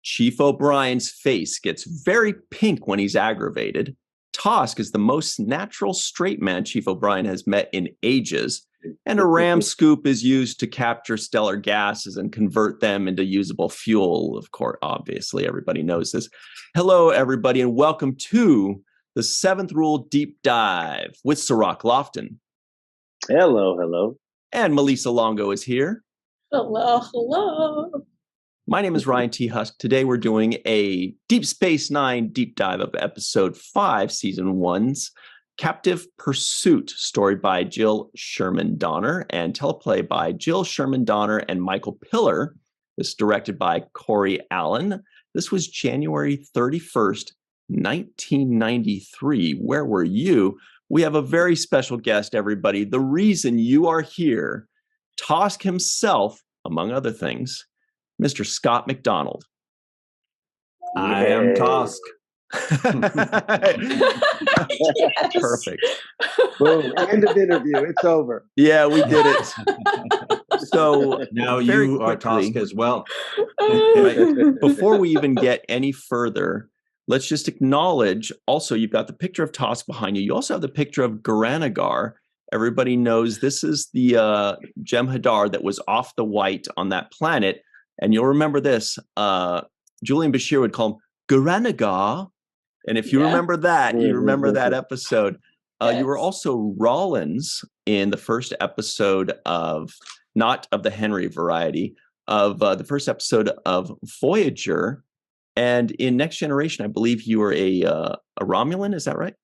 Chief O'Brien's face gets very pink when he's aggravated. Tosk is the most natural straight man Chief O'Brien has met in ages. And a ram scoop is used to capture stellar gases and convert them into usable fuel. Of course, obviously, everybody knows this. Hello, everybody, and welcome to the Seventh Rule Deep Dive with Cirroc Lofton. Hello, hello. And Malissa Longo is here. Hello, hello. My name is Ryan T. Husk. Today we're doing a Deep Space Nine deep dive of episode 5, season 1's Captive Pursuit, story by Jill Sherman Donner and teleplay by Jill Sherman Donner and Michael Piller. This is directed by Corey Allen. This was January 31st, 1993. Where were you? We have a very special guest, everybody. The reason you are here, Tosk himself, among other things, Mr. Scott MacDonald. I am Tosk. Yes. Perfect. Boom. End of interview. It's over. Yeah, we did it. So Now very you are quickly, Tosk as well. right, before we even get any further, let's just acknowledge, also, you've got the picture of Tosk behind you. You also have the picture of Garanagar. Everybody knows this is the Jem'Hadar that was off the white on that planet. And you'll remember this. Julian Bashir would call him Garanagar. And if you remember that, you remember that episode. Yes. You were also Rollins in the first episode of, not of the Henry variety, of the first episode of Voyager. And in Next Generation, I believe you were a Romulan. Is that right?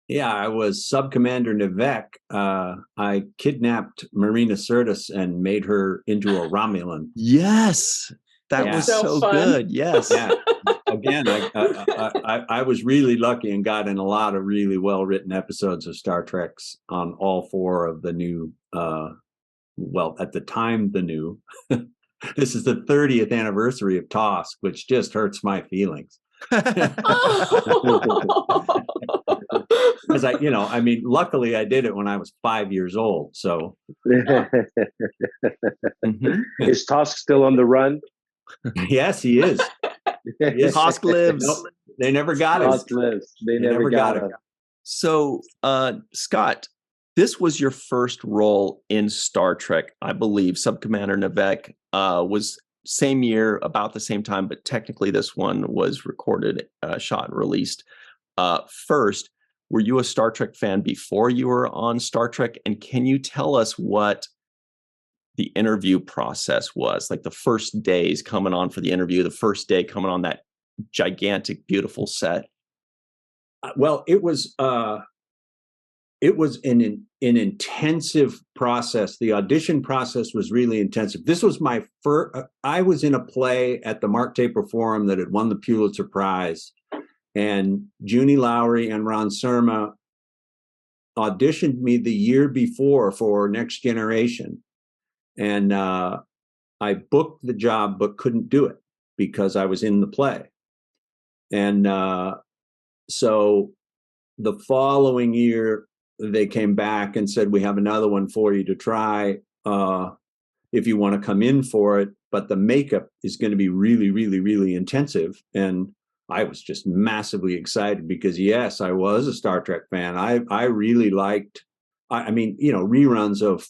Yeah, I was Sub-Commander Nivek. I kidnapped Marina Sirtis and made her into a Romulan. Yes. That Yeah. was So so fun. good. Yes. Yeah. Again, I was really lucky and got in a lot of really well-written episodes of Star Treks on all 4 of the new, well, at the time, the new. This is the 30th anniversary of Tosk, which just hurts my feelings. Because luckily I did it when I was 5 years old. So Mhm. Is Tosk still on the run? yes, he is. Yes. Tosk lives. Nope, they never got him. Tosk lives. They never got him. So, Scott, this was your first role in Star Trek, I believe. Sub-Commander Nivek was same year, about the same time, but technically this one was recorded, shot, and released first. Were you a Star Trek fan before you were on Star Trek? And can you tell us what the interview process was? Like the first days coming on for the interview, the first day coming on that gigantic, beautiful set. Well, it was an intensive process. The audition process was really intensive. This was my first. I was in a play at the Mark Taper Forum that had won the Pulitzer Prize, and Junie Lowry and Ron Surma auditioned me the year before for Next Generation, and I booked the job but couldn't do it because I was in the play, and so the following year they came back and said, we have another one for you to try if you want to come in for it, but the makeup is going to be really, really, really intensive. And I was just massively excited because, yes, I was a Star Trek fan. I really liked, reruns of,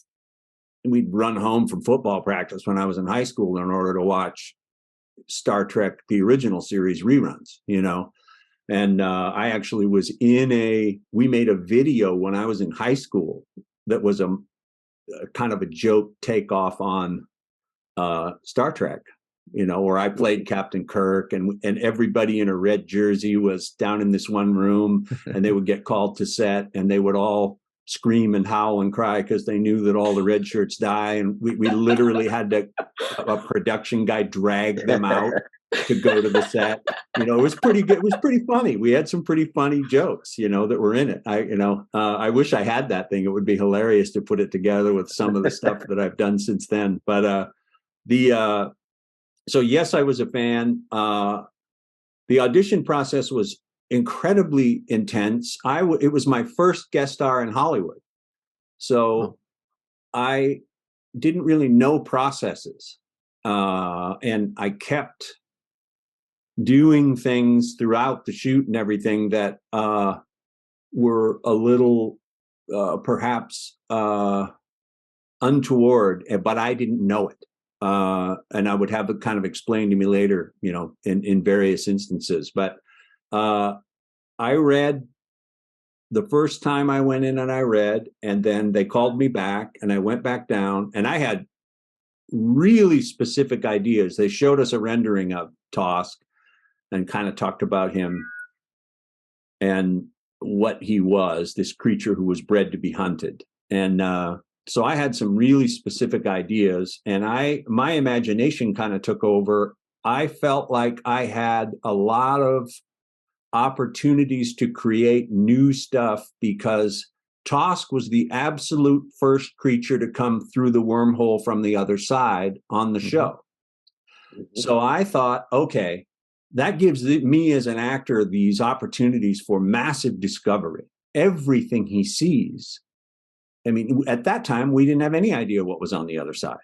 we'd run home from football practice when I was in high school in order to watch Star Trek, the original series reruns, And I actually was we made a video when I was in high school that was a kind of a joke takeoff on Star Trek, where I played Captain Kirk and everybody in a red jersey was down in this one room and they would get called to set and they would all scream and howl and cry because they knew that all the red shirts die. And we literally had a production guy drag them out to go to the set. It was pretty good. It was pretty funny. We had some pretty funny jokes, that were in it. I wish I had that thing. It would be hilarious to put it together with some of the stuff that I've done since then. But so yes, I was a fan. The audition process was incredibly intense. It was my first guest star in Hollywood. So I didn't really know processes. And I kept doing things throughout the shoot and everything that were a little perhaps untoward, but I didn't know it. And I would have it kind of explained to me later, in various instances. But I read the first time I went in, and I read, and then they called me back, and I went back down, and I had really specific ideas. They showed us a rendering of Tosk and kind of talked about him and what he was, this creature who was bred to be hunted. And so I had some really specific ideas, and my imagination kind of took over. I felt like I had a lot of opportunities to create new stuff because Tosk was the absolute first creature to come through the wormhole from the other side on the show. So I thought, okay, that gives me as an actor these opportunities for massive discovery. Everything he sees. I mean, at that time, we didn't have any idea what was on the other side.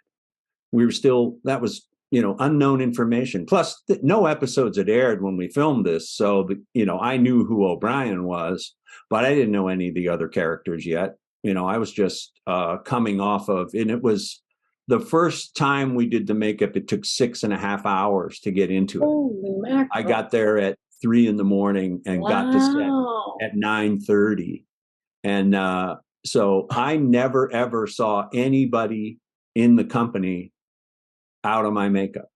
We were still, that was, unknown information. Plus, no episodes had aired when we filmed this. So, I knew who O'Brien was, but I didn't know any of the other characters yet. I was just coming off of, and it was the first time we did the makeup, it took 6.5 hours to get into it. Holy mackerel. I got there at 3 a.m. and got to set at 9:30. And so I never, ever saw anybody in the company out of my makeup.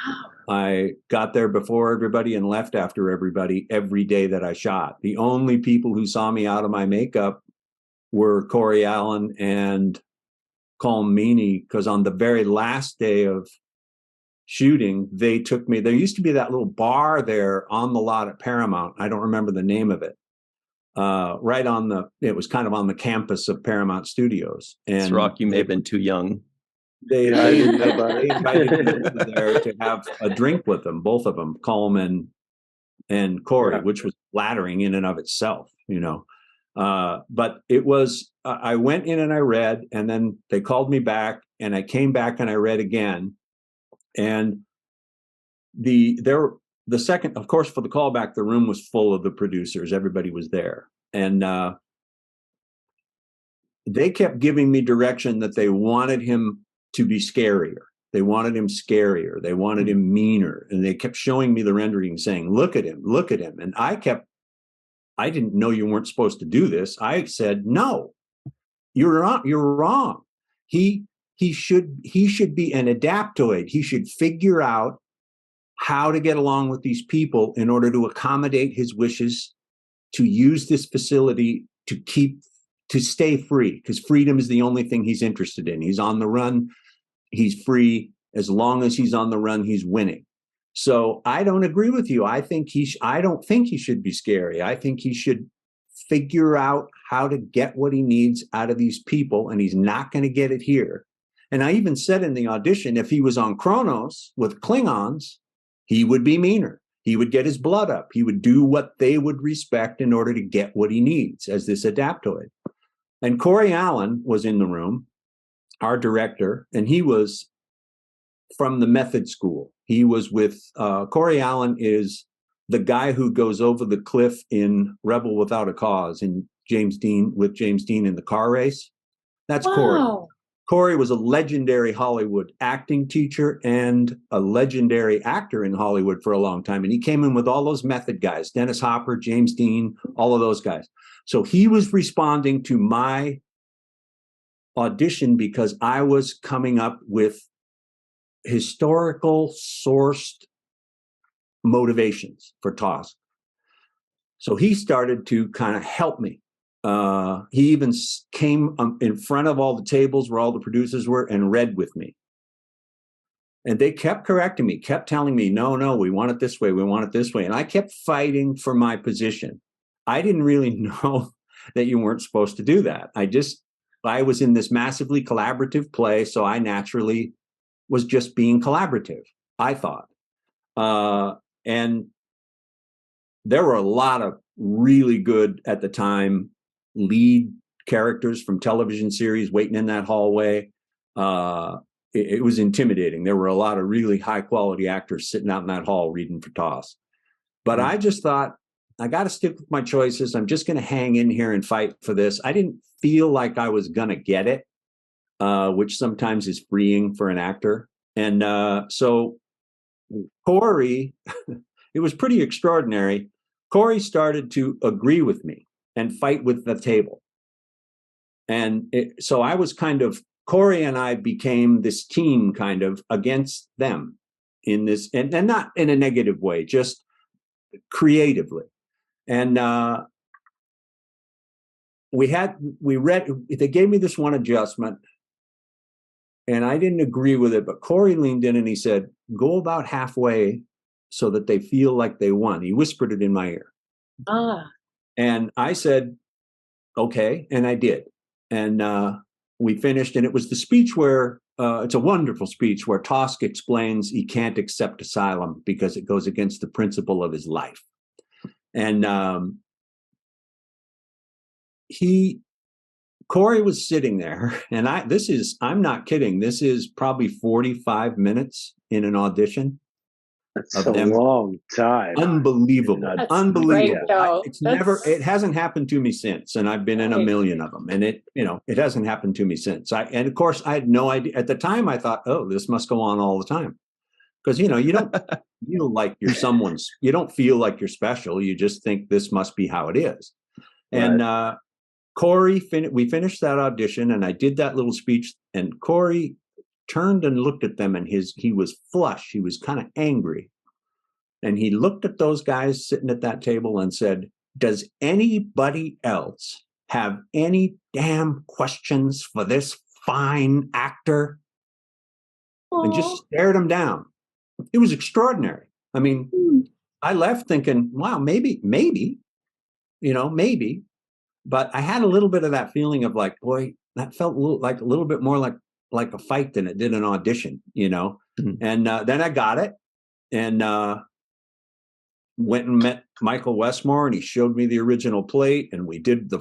Wow. I got there before everybody and left after everybody every day that I shot. The only people who saw me out of my makeup were Corey Allen and Colm Meaney, because on the very last day of shooting, they took me. There used to be that little bar there on the lot at Paramount. I don't remember the name of it. It was kind of on the campus of Paramount Studios. And Cirroc, you may have been too young. They invited me there to have a drink with them, both of them, Coleman and Corey, which was flattering in and of itself, But it was, I went in and I read, and then they called me back, and I came back and I read again. And the second, of course, for the callback, the room was full of the producers. Everybody was there. And they kept giving me direction that they wanted him to be scarier. They wanted him scarier. They wanted him meaner. And they kept showing me the rendering saying, look at him, look at him. And I didn't know you weren't supposed to do this. I said, no, you're wrong. He should be an adaptoid. He should figure out how to get along with these people in order to accommodate his wishes, to use this facility to stay free, because freedom is the only thing he's interested in. He's on the run. He's free. As long as he's on the run, he's winning. So I don't agree with you. I don't think he should be scary. I think he should figure out how to get what he needs out of these people, and he's not going to get it here. And I even said in the audition, if he was on Kronos with Klingons, he would be meaner. He would get his blood up. He would do what they would respect in order to get what he needs as this adaptoid. And Corey Allen was in the room, our director, and he was from the method school. He was with, Corey Allen is the guy who goes over the cliff in Rebel Without a Cause with James Dean in the car race. That's Corey. Corey was a legendary Hollywood acting teacher and a legendary actor in Hollywood for a long time. And he came in with all those method guys, Dennis Hopper, James Dean, all of those guys. So he was responding to my audition because I was coming up with historical sourced motivations for Tosk. So he started to kind of help me. He even came in front of all the tables where all the producers were and read with me. And they kept correcting me, kept telling me, no, we want it this way, we want it this way. And I kept fighting for my position. I didn't really know that you weren't supposed to do that. I was in this massively collaborative play, so I naturally was just being collaborative, I thought. And there were a lot of really good, at the time, lead characters from television series waiting in that hallway. it was intimidating. There were a lot of really high quality actors sitting out in that hall reading for Toss. But I just thought, I got to stick with my choices. I'm just going to hang in here and fight for this. I didn't feel like I was going to get it, which sometimes is freeing for an actor. And so Corey, it was pretty extraordinary. Corey started to agree with me and fight with the table. And so I was kind of, Corey and I became this team kind of against them in this, and not in a negative way, just creatively. And they gave me this one adjustment and I didn't agree with it, but Corey leaned in and he said, go about halfway so that they feel like they won. He whispered it in my ear. And I said, okay. And I did. And we finished, and it was the speech where, it's a wonderful speech where Tosk explains he can't accept asylum because it goes against the principle of his life. And Corey was sitting there, and I'm not kidding, this is probably 45 minutes in an audition. That's a long time. Unbelievable. That's Unbelievable. great, It hasn't happened to me since, and I've been in a million of them, and it hasn't happened to me since. And of course I had no idea at the time. I thought, oh, this must go on all the time. Because you don't feel like you're someone's, you don't feel like you're special. You just think this must be how it is. Right. And Corey, we finished that audition, and I did that little speech, and Corey turned and looked at them, and he was flush. He was kind of angry. And he looked at those guys sitting at that table and said, does anybody else have any damn questions for this fine actor? Aww. And just stared him down. It was extraordinary. I mean, I left thinking, wow, maybe. But I had a little bit of that feeling of like, boy, that felt a little bit more like a fight than it did an audition, Mm-hmm. And then I got it, and went and met Michael Westmore, and he showed me the original plate, and we did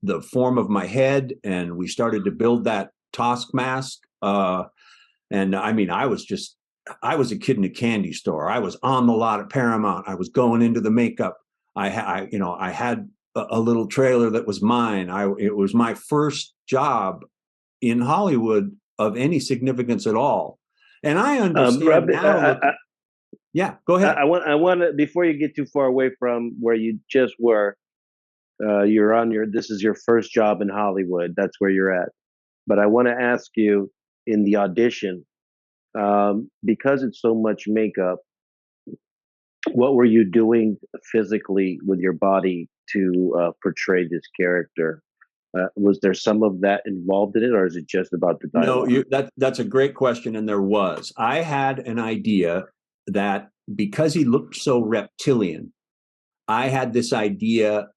the form of my head, and we started to build that Tosk mask. And I mean, I was a kid in a candy store. I was on the lot at Paramount. I was going into the makeup. I had a little trailer that was mine. It was my first job in Hollywood of any significance at all. And I understand now. Yeah, go ahead. I want to, before you get too far away from where you just were, this is your first job in Hollywood. That's where you're at. But I want to ask you, in the audition, because it's so much makeup, what were you doing physically with your body to portray this character? Was there some of that involved in it, or is it just about the dialogue? No, that's a great question, and there was. I had an idea that because he looked so reptilian, I had this idea,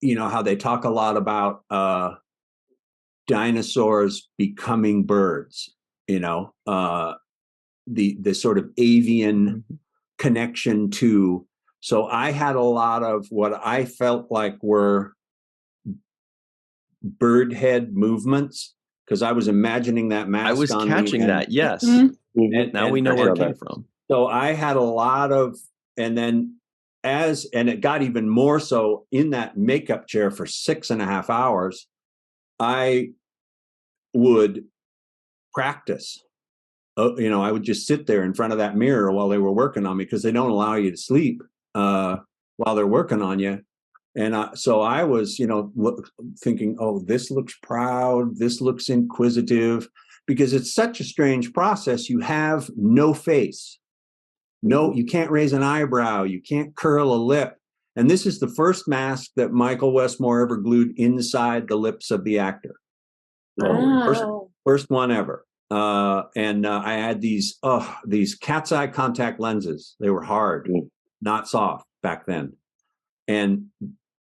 how they talk a lot about dinosaurs becoming birds, the sort of avian connection to. So I had a lot of what I felt like were bird head movements, because I was imagining that mask. I was catching that, yes. Mm-hmm. And now we know where it came from. So I had a lot of, and it got even more so in that makeup chair for 6.5 hours, I would practice. I would just sit there in front of that mirror while they were working on me, because they don't allow you to sleep while they're working on you. And so I was, thinking, oh, this looks proud. This looks inquisitive, because it's such a strange process. You have no face. No, you can't raise an eyebrow. You can't curl a lip. And this is the first mask that Michael Westmore ever glued inside the lips of the actor. Wow. First one ever. And I had these cat's eye contact lenses. They were hard, not soft back then. And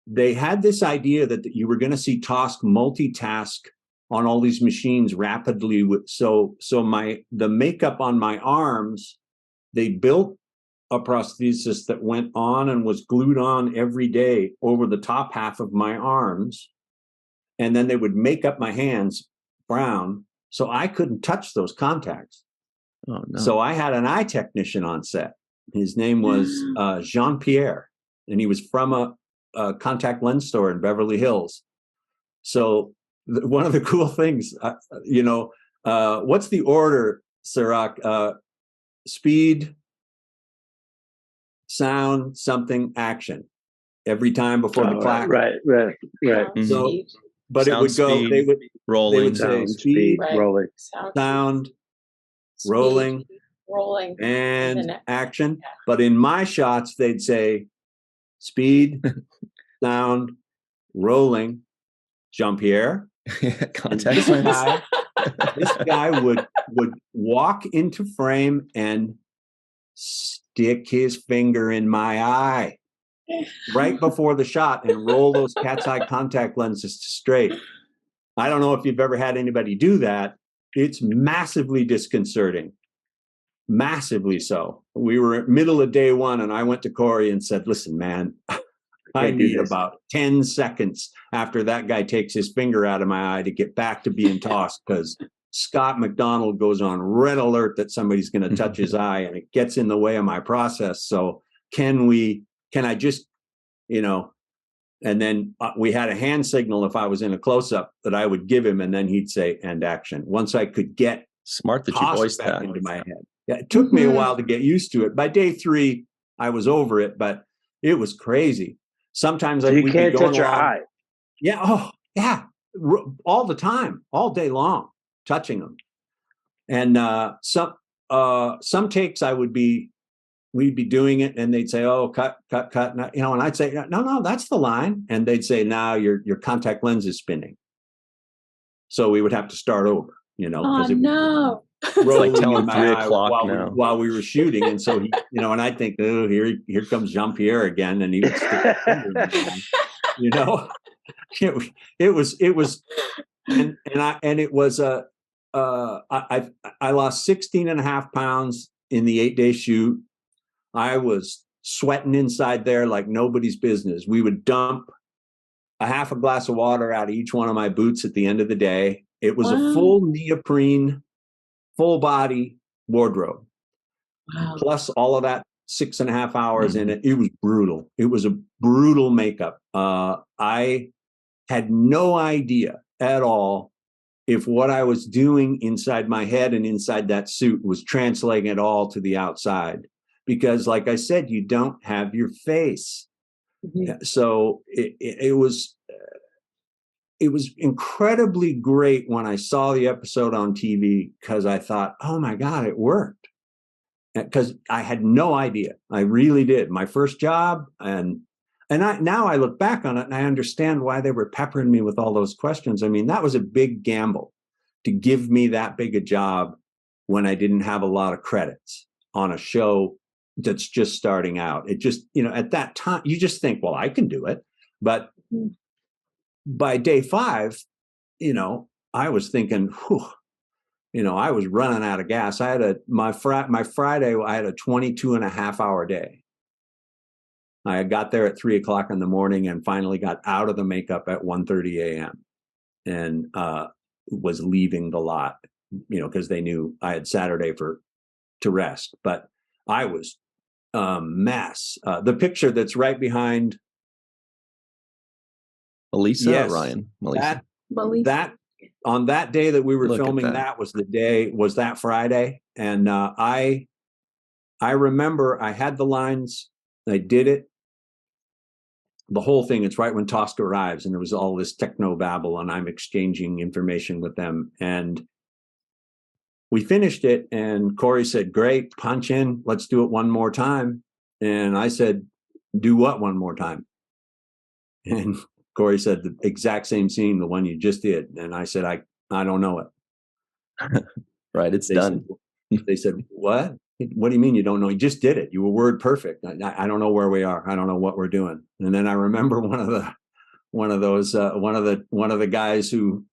they had this idea that you were going to see Tosk multitask on all these machines rapidly. So the makeup on my arms, they built a prosthesis that went on and was glued on every day over the top half of my arms. And then they would make up my hands brown So I couldn't touch those contacts. Oh no. So I had an eye technician on set. His name was Jean-Pierre, and he was from a contact lens store in Beverly Hills. So one of the cool things, what's the order, Cirroc? Speed, sound, something, action. Every time before the clack. Right. So, but Sound, it would go. speed, They would rolling. say Sound, speed, rolling. sound, Speed, rolling, rolling, and then action. yeah. But in my shots, they'd say speed, sound, rolling, Jean-Pierre. Contact This lens. guy, this guy would walk into frame and stick his finger in my eye right before the shot and roll those cat's eye contact lenses to straight. I don't know if you've ever had anybody do that. It's massively disconcerting. Massively so. We were at middle of day one, and I went to Corey and said, listen, man, I need about 10 seconds after that guy takes his finger out of my eye to get back to being tossed, because Scott MacDonald goes on red alert that somebody's going to touch his eye, and it gets in the way of my process. So can I just, and then we had a hand signal if I was in a close-up that I would give him, and then he'd say, and action. Once I could get Smart that you Husk voiced back that. into my head. Yeah, it took me a while to get used to it. By day 3, I was over it, but it was crazy. Sometimes You can't touch your along. eye. Yeah. Oh, yeah. All the time, all day long, touching them. And some takes we'd be doing it, and they'd say, "Oh, cut," and I'd say, "No, that's the line," and they'd say, "Now your contact lens is spinning." So we would have to start over, Oh no! It's like telling 3 eye o'clock now. while we were shooting, and so he, and I'd think, "Oh, here comes Jean-Pierre again," and he would stick his finger in my eye. It was, and it was I lost 16 and a half pounds in the 8-day shoot. I was sweating inside there like nobody's business. We would dump a half a glass of water out of each one of my boots at the end of the day. It was a full neoprene, full body wardrobe. Wow. Plus all of that 6.5 hours in it. It was brutal. It was a brutal makeup. I had no idea at all if what I was doing inside my head and inside that suit was translating at all to the outside. Because like I said, you don't have your face. So it was incredibly great when I saw the episode on TV, because I thought, oh my God, it worked. Because I had no idea. I really did. My first job, and now I look back on it and I understand why they were peppering me with all those questions. I mean, that was a big gamble to give me that big a job when I didn't have a lot of credits on a show that's just starting out. It just, at that time, you just think, well, I can do it. But by day 5, I was thinking, whew, I was running out of gas. I had my Friday, I had a 22.5-hour day. I got there at 3 o'clock in the morning and finally got out of the makeup at 1:30 a.m. and was leaving the lot, because they knew I had Saturday to rest. But I was a mess. The picture that's right behind Melissa, yes, Ryan, Melissa. That on that day that we were Look at filming, that was that Friday. And I remember I had the lines, I did it. The whole thing, it's right when Tosca arrives, and there was all this techno babble, and I'm exchanging information with them. And we finished it, and Corey said, great, punch in, let's do it one more time. And I said, do what one more time? And Corey said, the exact same scene, the one you just did. And I said, I don't know it. Right, it's done. They said, what? What do you mean you don't know? You just did it. You were word perfect. I don't know where we are. I don't know what we're doing. And then I remember one of the guys who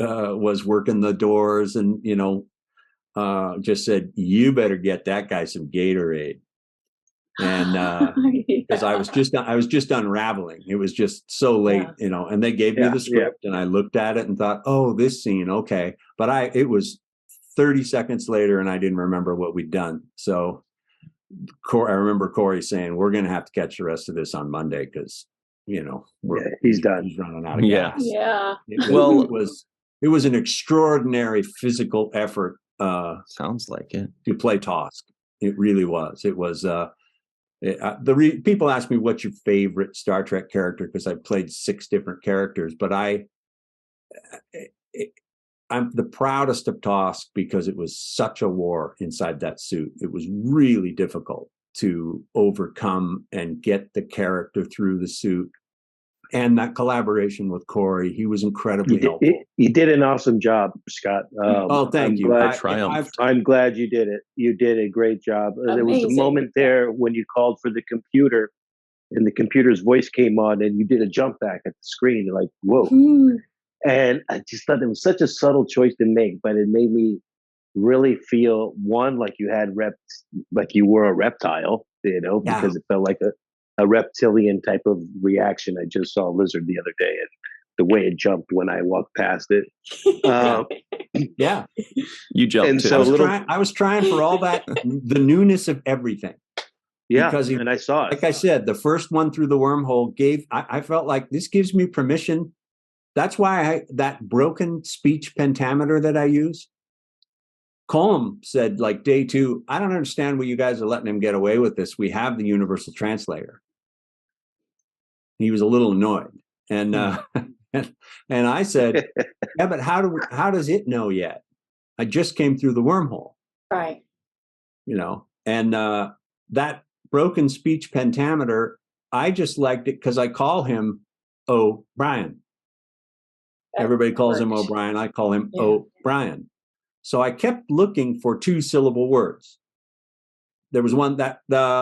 was working the doors and just said, you better get that guy some Gatorade. And because I was just unraveling. It was just so late, and they gave me the script and I looked at it and thought, oh, this scene, okay. But it was 30 seconds later and I didn't remember what we'd done. So I remember Corey saying, we're going to have to catch the rest of this on Monday because, he's done. He's running out of gas. Yeah. It was an extraordinary physical effort. Sounds like it. To play Tosk. It really was. It was, people ask me what's your favorite Star Trek character because I played 6 different characters, but I'm the proudest of Tosk because it was such a war inside that suit. It was really difficult to overcome and get the character through the suit. And that collaboration with Corey, he was incredibly helpful. You did an awesome job, Scott. Thank you. I'm glad you did it. You did a great job. Amazing. There was a moment there when you called for the computer and the computer's voice came on and you did a jump back at the screen. You're like, whoa. And I just thought it was such a subtle choice to make, but it made me really feel, one, like you had like you were a reptile, because it felt like a reptilian type of reaction. I just saw a lizard the other day and the way it jumped when I walked past it. Yeah. You jumped and too. so I was trying for all that, the newness of everything. Yeah, because and I saw it. Like I said, the first one through the wormhole I felt like this gives me permission. That's why that broken speech pentameter that I use, Colm said, like day 2, I don't understand why you guys are letting him get away with this. We have the universal translator. He was a little annoyed. And and I said, yeah, but how does it know yet? I just came through the wormhole. Right. And that broken speech pentameter, I just liked it because I call him O'Brien. Everybody calls him O'Brien. I call him O'Brien. So I kept looking for 2-syllable words. There was one that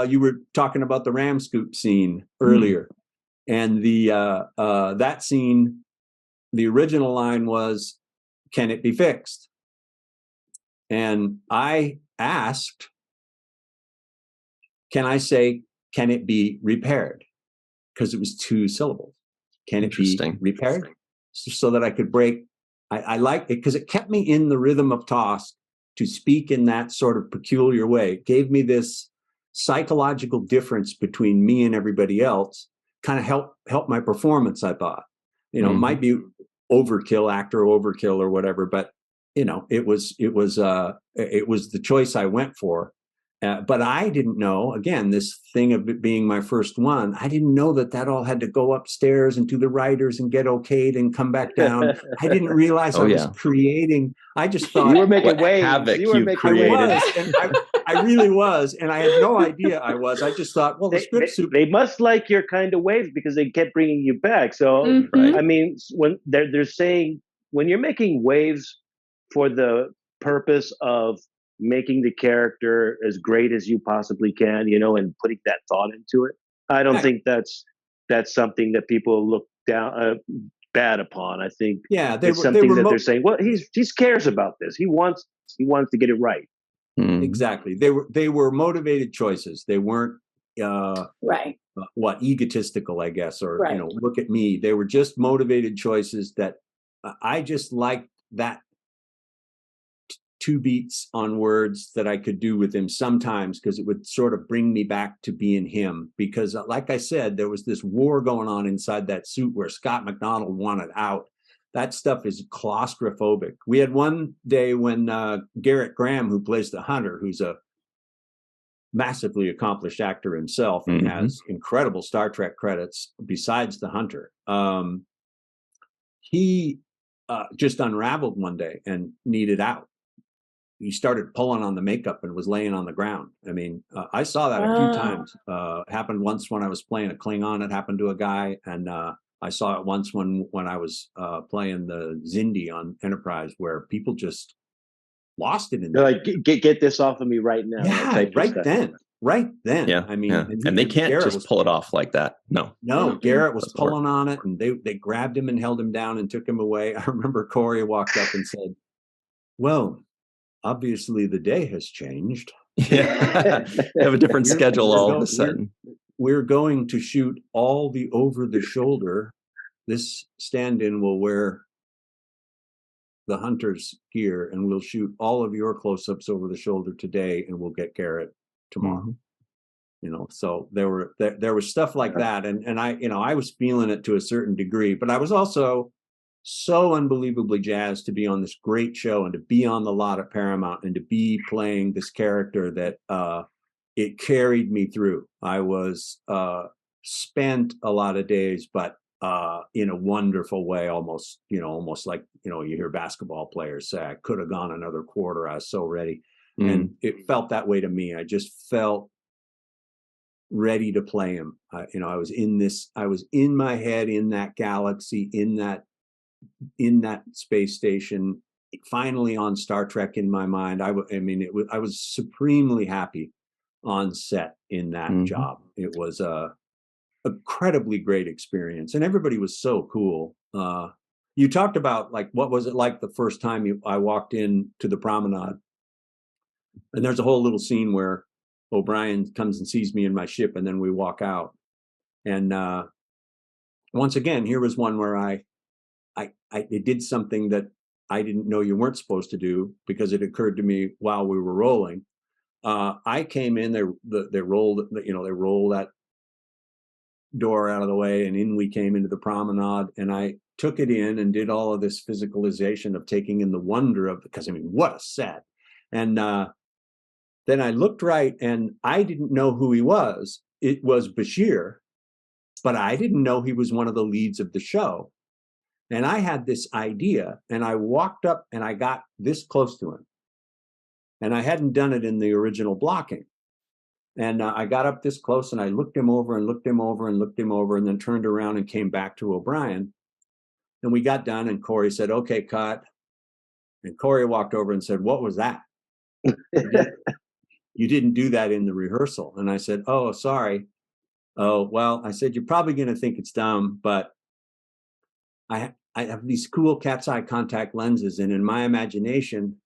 you were talking about the ram scoop scene earlier. And that scene, the original line was, "Can it be fixed?" And I asked, can I say, "Can it be repaired?" Because it was 2 syllables. Can it be repaired? So that I could break. I liked it because it kept me in the rhythm of Tosk to speak in that sort of peculiar way. It gave me this psychological difference between me and everybody else. Kind of help my performance, I thought. Might be actor overkill or whatever, but it was the choice I went for. But I didn't know, again, this thing of it being my first one, I didn't know that all had to go upstairs and to the writers and get okayed and come back down. I didn't realize I was creating. I just thought you were making waves. Havoc you were created. I really was. And I had no idea I was. I just thought, well, the script soup. They must like your kind of waves because they kept bringing you back. So, I mean, when they're saying, when you're making waves for the purpose of making the character as great as you possibly can, and putting that thought into it, I don't think that's something that people look down bad upon. I think it's something that they're saying, well, he cares about this. He wants to get it right. Exactly. They were motivated choices. They weren't egotistical, I guess, or look at me. They were just motivated choices that I just liked that 2 beats on words that I could do with him sometimes, because it would sort of bring me back to being him. Because like I said, there was this war going on inside that suit where Scott MacDonald wanted out. That stuff is claustrophobic. We had one day when Garrett Graham, who plays the Hunter, who's a massively accomplished actor himself and has incredible Star Trek credits besides the Hunter, he just unraveled one day and needed out. He started pulling on the makeup and was laying on the ground. I mean, I saw that a few times. It happened once when I was playing a Klingon. It happened to a guy. And I saw it once when I was playing the Xindi on Enterprise, where people just lost it. They're like, get this off of me right now. Yeah, right then. Yeah, I mean, and they can't just pull it off like that. No, Garrett was pulling on it, and they grabbed him and held him down and took him away. I remember Corey walked up and said, "Well, obviously the day has changed." Yeah. Have a different schedule all of a sudden. We're going to shoot all the over the shoulder. This stand-in will wear the hunter's gear, and we'll shoot all of your close-ups over the shoulder today, and we'll get Garrett tomorrow. Mm-hmm. You know, so there was stuff like that, and I was feeling it to a certain degree, but I was also so unbelievably jazzed to be on this great show and to be on the lot at Paramount and to be playing this character that it carried me through. I was spent a lot of days, but in a wonderful way, almost like, you hear basketball players say, I could have gone another quarter. I was so ready. And it felt that way to me. I just felt ready to play him. I was in my head, in that galaxy, in that space station, finally on Star Trek in my mind. I was supremely happy on set in that job. It was a incredibly great experience, and everybody was so cool. You talked about, like, what was it like the first time I walked in to the promenade, and there's a whole little scene where O'Brien comes and sees me in my ship, and then we walk out. And once again, here was one where I did something that I didn't know you weren't supposed to do, because it occurred to me while we were rolling. I came in, they rolled that door out of the way, and in we came into the promenade, and I took it in and did all of this physicalization of taking in the wonder of, because what a set. And then I looked right, and I didn't know who he was. It was Bashir, but I didn't know he was one of the leads of the show. And I had this idea, and I walked up and I got this close to him. And I hadn't done it in the original blocking. And I got up this close, and I looked him over and looked him over and looked him over, and then turned around and came back to O'Brien. And we got done, and Corey said, okay, cut. And Corey walked over and said, what was that? You didn't do that in the rehearsal. And I said, oh, sorry. Oh, well, I said, you're probably going to think it's dumb, but I have these cool cat's eye contact lenses, and in my imagination,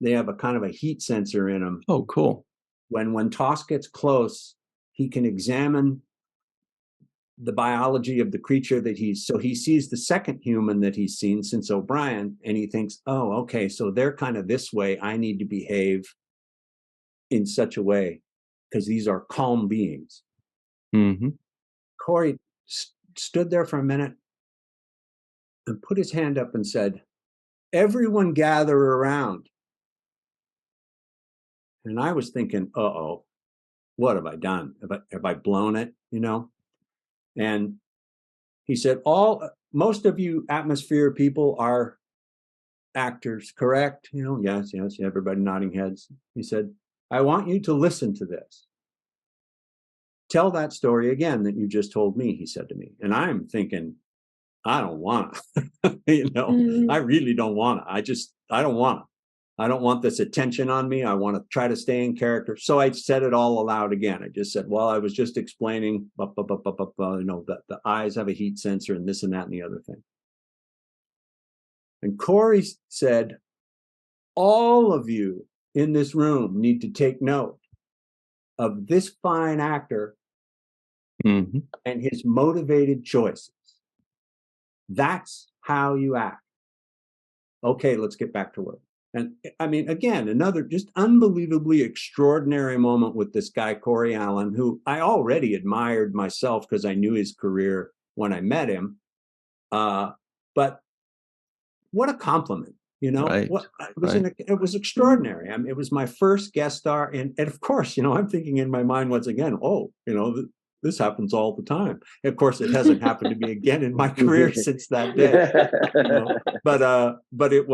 they have a kind of a heat sensor in them. Oh, cool. When Tosk gets close, he can examine the biology of the creature so he sees the second human that he's seen since O'Brien, and he thinks, oh, okay, so they're kind of this way. I need to behave in such a way because these are calm beings. Mm-hmm. Corey stood there for a minute and put his hand up and said, everyone gather around. And I was thinking, uh-oh, what have I done? Have I blown it, And he said, most of you atmosphere people are actors, correct? Yes, everybody nodding heads. He said, I want you to listen to this. Tell that story again that you just told me, he said to me. And I'm thinking, I don't want to, I really don't want to. I don't want to. I don't want this attention on me. I want to try to stay in character. So I said it all aloud again. I just said, well, I was just explaining, that the eyes have a heat sensor and this and that and the other thing. And Corey said, all of you in this room need to take note of this fine actor and his motivated choices. That's how you act. Okay, let's get back to work. And I mean, again, another just unbelievably extraordinary moment with this guy, Corey Allen, who I already admired myself because I knew his career when I met him. But what a compliment, Right. It was extraordinary. I mean, it was my first guest star. And of course, I'm thinking in my mind once again, this happens all the time. And of course, it hasn't happened to me again in my career since that day. But it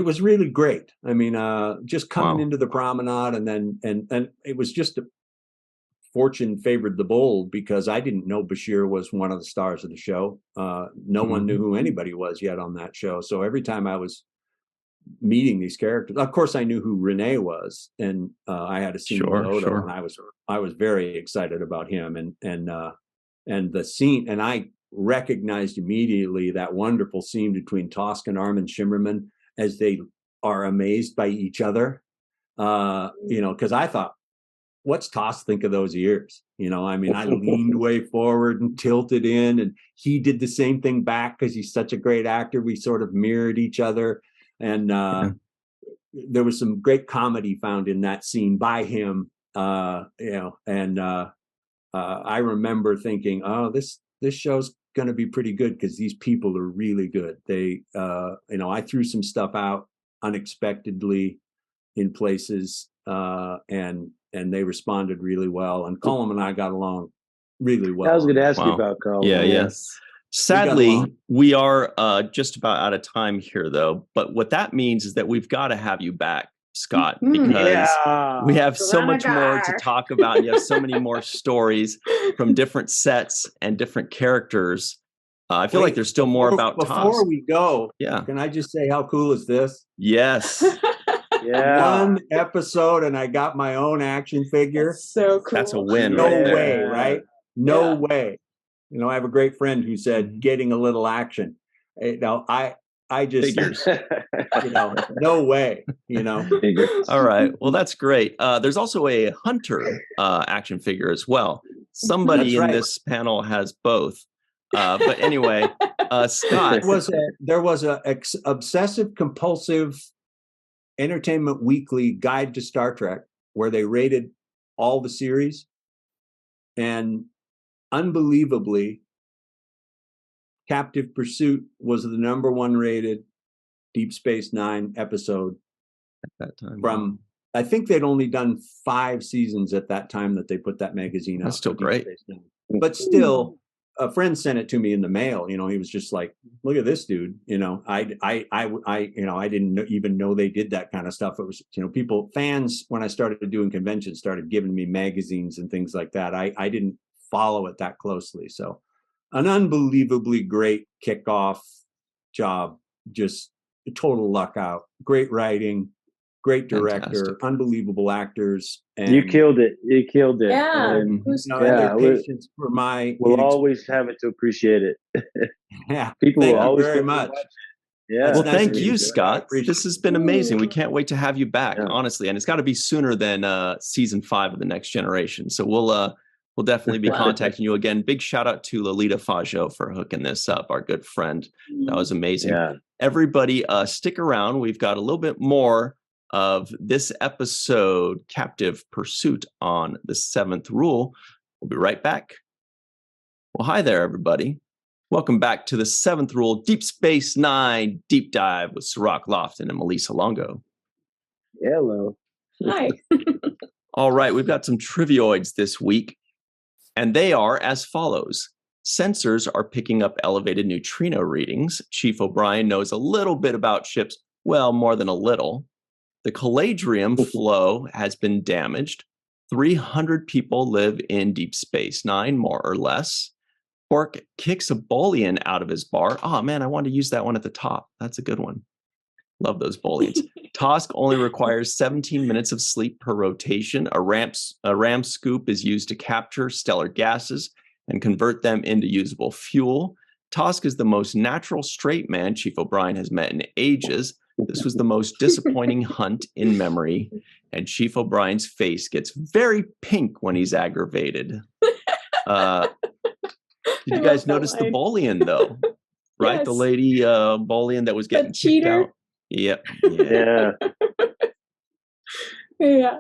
was really great. I mean, just coming into the promenade, and it was just fortune favored the bold because I didn't know Bashir was one of the stars of the show. No one knew who anybody was yet on that show. So every time I was meeting these characters, of course, I knew who Renee was, and I had a scene with Odo, and I was very excited about him, and the scene, and I recognized immediately that wonderful scene between Tosk and Armin Shimmerman as they are amazed by each other. because I thought, what's Toss think of those ears? I mean, I leaned way forward and tilted in, and he did the same thing back because he's such a great actor. We sort of mirrored each other, and there was some great comedy found in that scene by him. And I remember thinking, oh, this show's going to be pretty good because these people are really good. They, I threw some stuff out unexpectedly in places, and they responded really well. And Colm and I got along really well. I was going to ask you Wow. about Colm. Yeah. Yes. Sadly, we are just about out of time here, though. But what that means is that we've got to have you back, Scott, because we have so much more to talk about. You have so many more stories from different sets and different characters. I feel like there's still more about Toss. Before we go, Yeah. Can I just say how cool is this? Yes. Yeah. One episode and I got my own action figure. That's so cool. That's a win. No right there. way, right? No Yeah. way. I have a great friend who said getting a little action. I just Figures. no way, All right. Well, that's great. There's also a Hunter action figure as well. Somebody That's in right. this panel has both. But anyway, Scott. There was a obsessive compulsive Entertainment Weekly guide to Star Trek where they rated all the series, and unbelievably, Captive Pursuit was the #1 rated Deep Space Nine episode At that time. from, I think they'd only done 5 seasons at that time that they put that magazine out. That's still Deep great. Space Nine. But still, a friend sent it to me in the mail. He was just like, look at this dude. I didn't even know they did that kind of stuff. It was, fans, when I started doing conventions, started giving me magazines and things like that. I didn't follow it that closely. So an unbelievably great kickoff job, just total luck out. Great writing, great director, Fantastic. unbelievable actors. And You killed it. You killed it. Yeah. And Who's and Yeah, their patience for my we'll always have it to appreciate it. yeah. People Thank will you always very come to much. watch it. Yeah. That's Well, nice thank of you, you. I Scott. appreciate This has been amazing. We Ooh. can't wait to have you back, Yeah. honestly. And it's got to be sooner than season 5 of The Next Generation. So we'll definitely be Wow. contacting you again. Big shout out to Lolita Fajo for hooking this up, our good friend. That was amazing. Yeah. Everybody, stick around. We've got a little bit more of this episode, Captive Pursuit, on the 7th Rule. We'll be right back. Well, hi there, everybody. Welcome back to the 7th Rule Deep Space Nine Deep Dive with Cirroc Lofton and Malissa Longo. Hello. Hi. All right, we've got some Trivioids this week, and they are as follows. Sensors are picking up elevated neutrino readings. Chief O'Brien knows a little bit about ships, well, more than a little. The Caladrium flow has been damaged. 300 people live in Deep Space Nine, more or less. Quark kicks a Bolian out of his bar. Oh, man, I wanted to use that one at the top. That's a good one. Love those Bolians. Tosk only requires 17 minutes of sleep per rotation. A ram scoop is used to capture stellar gases and convert them into usable fuel. Tosk is the most natural straight man Chief O'Brien has met in ages. This was the most disappointing hunt in memory, and Chief O'Brien's face gets very pink when he's aggravated. Did you guys notice the Bolian, though? Right? Yes. The lady Bolian that was getting kicked cheater. out. Yep. Yeah. Yeah.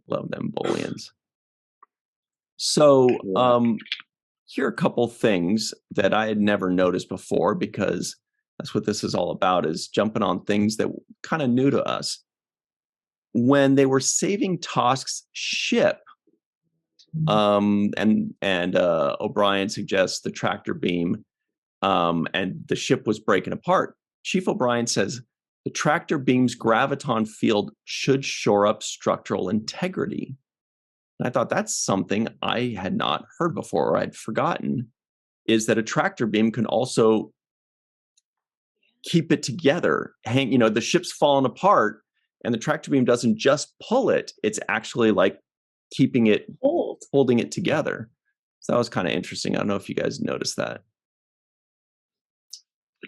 Love them Bolians. So here are a couple things that I had never noticed before, because that's what this is all about, is jumping on things that kind of new to us. When they were saving Tosk's ship, and O'Brien suggests the tractor beam, and the ship was breaking apart, Chief O'Brien says the tractor beam's graviton field should shore up structural integrity. And I thought that's something I had not heard before, or I'd forgotten, is that a tractor beam can also keep it together. The ship's falling apart, and the tractor beam doesn't just pull it, it's actually like keeping it, holding it together. So that was kind of interesting. I don't know if you guys noticed that.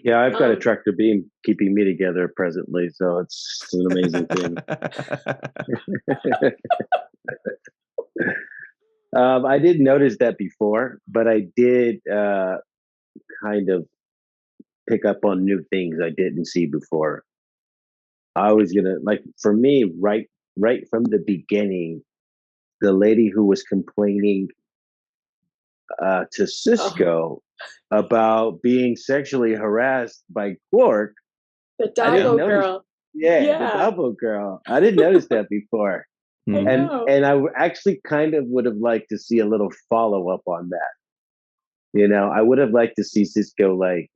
Yeah, I've got a Um, tractor beam keeping me together presently, so it's an amazing thing. I didn't notice that before, but I did kind of pick up on new things I didn't see before. I was gonna like for me, right from the beginning, the lady who was complaining to oh, Cisco about being sexually harassed by Quark. the I didn't Yeah. Dabo notice. girl. Yeah, the Yeah, double girl. I didn't notice that before, I Hmm. know. and actually kind of would have liked to see a little follow up on that. I would have liked to see Cisco like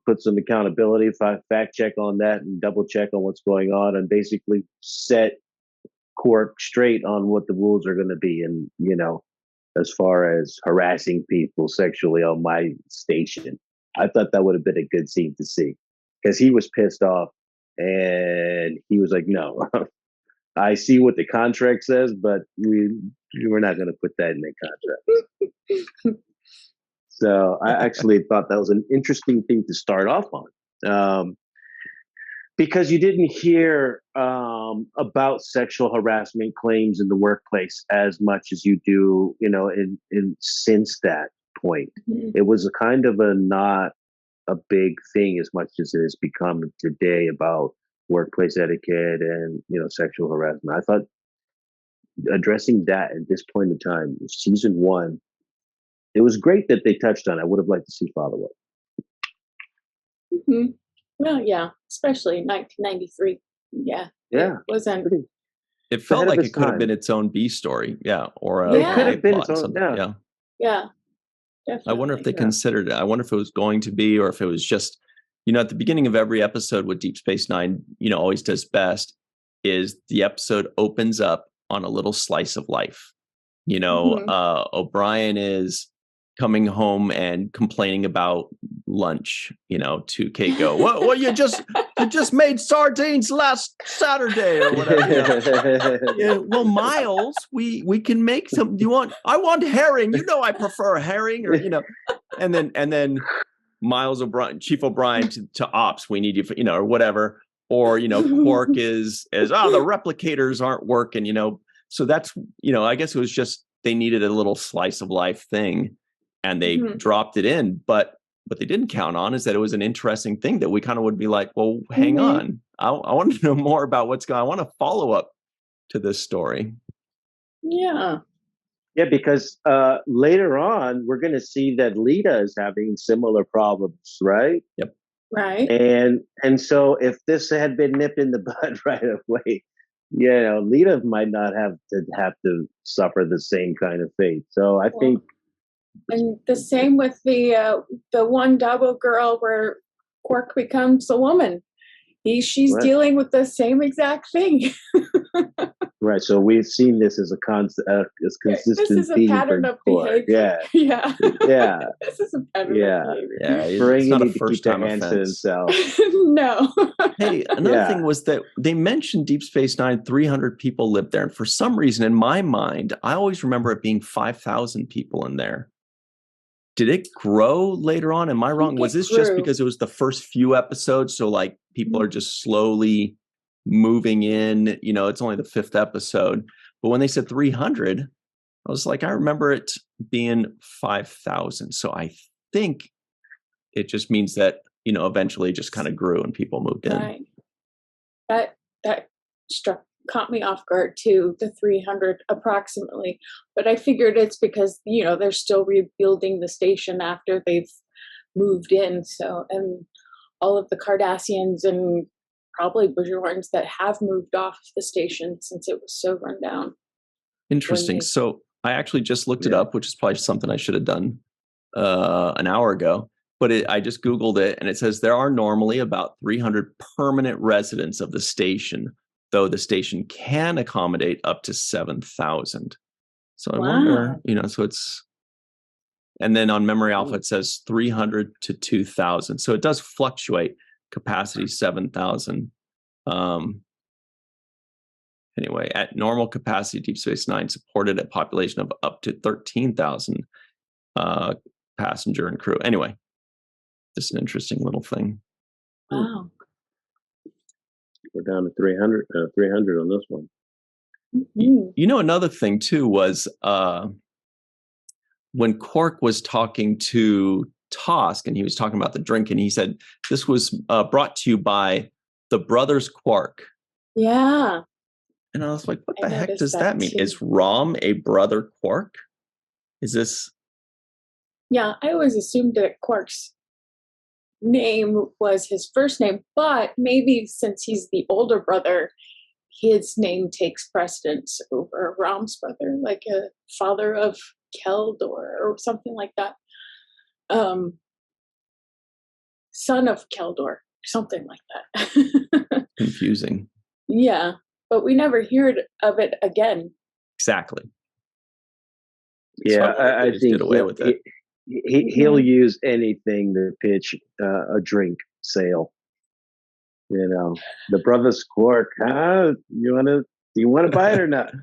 put some accountability, fact check on that, and double check on what's going on, and basically set Quark straight on what the rules are going to be, and as far as harassing people sexually on my station. I thought that would have been a good scene to see because he was pissed off and he was like, no, I see what the contract says, but we're not going to put that in the contract. So I actually thought that was an interesting thing to start off on. Because you didn't hear about sexual harassment claims in the workplace as much as you do, in since that point. Mhm. It was a kind of a not a big thing as much as it has become today about workplace etiquette and sexual harassment. I thought addressing that at this point in time, season one, it was great that they touched on. I would have liked to see follow up. Mhm. Well, yeah, especially in 1993. Yeah, Yeah, it wasn't. pretty It it's ahead felt of like its it could have been time. its own B story, yeah, or It an could Yeah, A have been its plot, own. something, Yeah, yeah. yeah, I wonder if definitely. they yeah. considered it. I wonder if it was going to be, or if it was just, at the beginning of every episode, what Deep Space Nine, always does best is the episode opens up on a little slice of life. Mhm. O'Brien is coming home and complaining about lunch, to Keiko. Well, you just made sardines last Saturday or whatever. Yeah, well, Miles, we can make some. I want herring. I prefer herring, or and then Miles O'Brien, Chief O'Brien to ops. We need you for, or whatever. Or Quark is the replicators aren't working. So that's I guess it was just they needed a little slice of life thing, and they Mhm. dropped it in. But what they didn't count on is that it was an interesting thing that we kind of would be like, well, hang Mhm. on, I want to know more about what's going on. I want to follow up to this story. Yeah. Yeah, because later on we're going to see that Lita is having similar problems, right? Yep. Right. And so if this had been nipped in the bud right away, Lita might not have to suffer the same kind of fate. So I think Well, and the same with the one Dabo girl where Quark becomes a woman. She's right, dealing with the same exact thing. right. So we've seen this as as This consistent is a theme for pattern of Quark. behavior. Yeah, Yeah. yeah, This is a pattern yeah. of behavior. Yeah, it's Ferengi not a need to keep first their time hands to offense. themselves. No. Hey, another Yeah. thing was that they mentioned Deep Space Nine, 300 people lived there. And for some reason, in my mind, I always remember it being 5,000 people in there. Did it grow later on? Am I wrong? think Was it this just grew. because it was the first few episodes? So like people are just slowly moving in, it's only the fifth episode. But when they said 300, I was like, I remember it being 5,000. So I think it just means that, eventually it just kind of grew and people moved in. Right. That caught me off guard too, the 300 approximately. But I figured it's because, they're still rebuilding the station after they've moved in. So, and all of the Cardassians and probably Bajorans that have moved off the station since it was so run down. Interesting. they- So I actually just looked it Yeah. up, which is probably something I should have done an hour ago. But I just Googled it, and it says there are normally about 300 permanent residents of the station, though the station can accommodate up to 7,000. So I wonder, Wow. so it's, and then on Memory Alpha, Mm. it says 300 to 2,000. So it does fluctuate. Capacity 7,000. Anyway, at normal capacity, Deep Space Nine supported a population of up to 13,000 passenger and crew. Anyway, Just an interesting little thing. Wow. We're down to 300 on this one. Mhm. You know, another thing too was when Quark was talking to Tosk and he was talking about the drink, and he said this was brought to you by the brothers Quark. Yeah. And I was like, what I the heck noticed does that that mean? too. Is Rom a brother Quark? Is this? Yeah, I always assumed that Quark's name was his first name, but maybe since he's the older brother, his name takes precedence over Rom's brother, like a father of Keldor or something like that. Son of Keldor, something like that. Confusing. Yeah, but we never heard of it again. Exactly. Yeah, So I I just think did away with it. he'll use anything to pitch a drink sale. You know, the brothers Quark, huh? Do you want to buy it or not?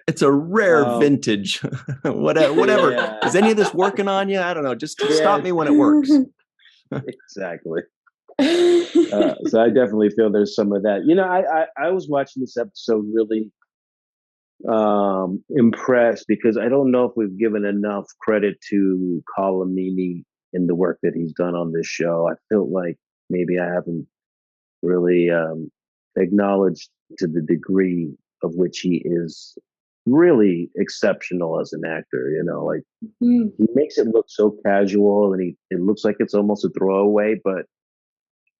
It's a rare vintage. Whatever. Yeah. Is any of this working on you? I don't know. Just Yeah. stop me when it works. Exactly. So I definitely feel there's some of that. You know, I was watching this episode really impressed because I don't know if we've given enough credit to Colomini in the work that he's done on this show. I feel like maybe I haven't really acknowledged to the degree of which he is really exceptional as an actor. You know, like he makes it look so casual, and it looks like it's almost a throwaway, but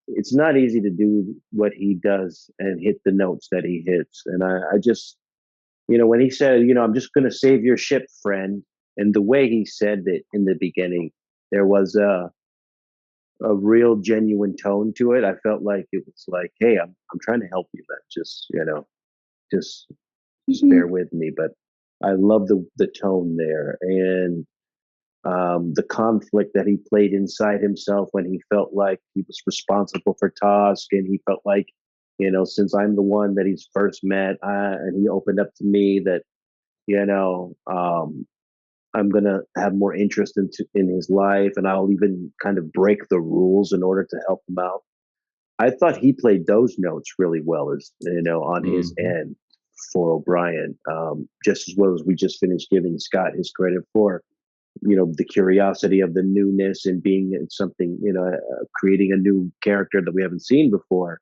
it's not easy to do what he does and hit the notes that he hits. And I just, you know, when he said, you know, I'm just going to save your ship, friend, and the way he said it in the beginning, there was a real genuine tone to it. I felt like it was like, hey, I'm trying to help you, but just, you know, just bear with me. But I love the tone there, and the conflict that he played inside himself when he felt like he was responsible for Tosk, and he felt like, you know, since I'm the one that he's first met, and he opened up to me that, you know, I'm gonna have more interest in his life, and I'll even kind of break the rules in order to help him out. I thought he played those notes really well, as you know, on his end for O'Brien, just as well as we just finished giving Scott his credit for, you know, the curiosity of the newness and being something, you know, creating a new character that we haven't seen before.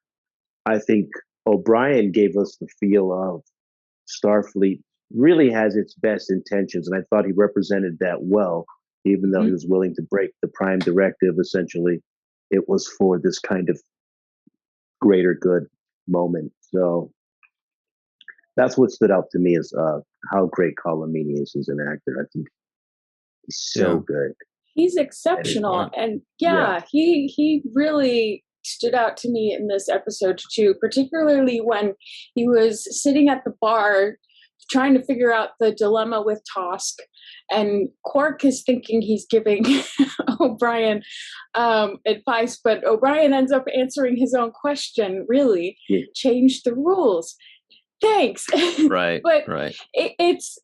I think O'Brien gave us the feel of Starfleet really has its best intentions, and I thought he represented that well, even though he was willing to break the Prime Directive. Essentially, it was for this kind of greater good moment. So that's what stood out to me is how great Colomini is as an actor. I think he's so good. He's exceptional, and he really stood out to me in this episode too, particularly when he was sitting at the bar trying to figure out the dilemma with Tosk, and Quark is thinking he's giving O'Brien advice, but O'Brien ends up answering his own question, really, change the rules. Thanks. Right, but right. It's,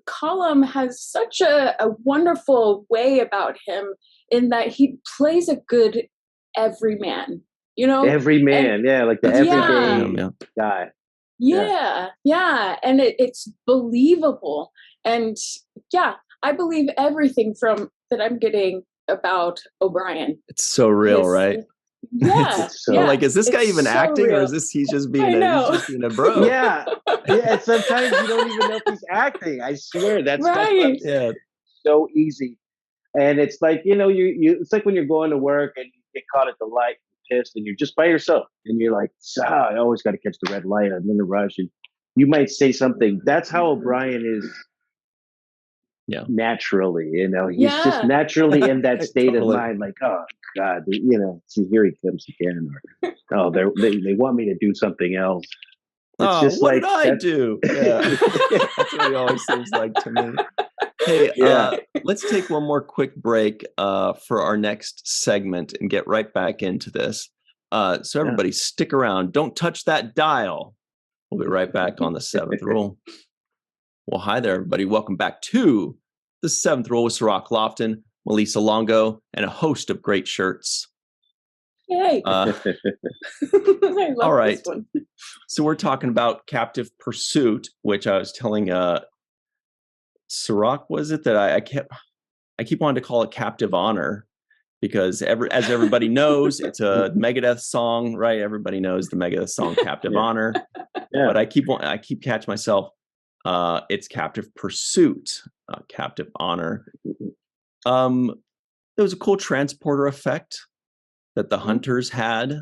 Colum has such a wonderful way about him in that he plays a good everyman, you know? Everyman, like the everyday guy. Yeah. And it's believable. And I believe everything from that I'm getting about O'Brien. It's so real, right? Yeah. Like, is this guy even acting, or is this he's just being a bro? Yeah. Sometimes you don't even know if he's acting. I swear that's so easy. And it's like, you know, you it's like when you're going to work and you get caught at the light, you're pissed, and you're just by yourself, and you're like, I always got to catch the red light. I'm in a rush, and you might say something. That's how O'Brien is. Yeah, naturally, you know, he's just naturally in that state of mind, like, oh God, you know, see, here he comes again, or they want me to do something else. It's just what like, did I do? Yeah, that's what he always seems like to me. Hey, let's take one more quick break for our next segment and get right back into this. So everybody, stick around. Don't touch that dial. We'll be right back on the Seventh Rule. Well, hi there, everybody. Welcome back to the Seventh Rule with Cirroc Lofton. Malissa Longo, and a host of great shirts. Yay! I love all right. this one. So we're talking about Captive Pursuit, which I was telling Cirroc, was it that I keep wanting to call it Captive Honor, because as everybody knows, it's a Megadeth song, right? Everybody knows the Megadeth song Captive Honor. Yeah. But I keep catching myself. It's Captive Pursuit, Captive Honor. There was a cool transporter effect that the hunters had.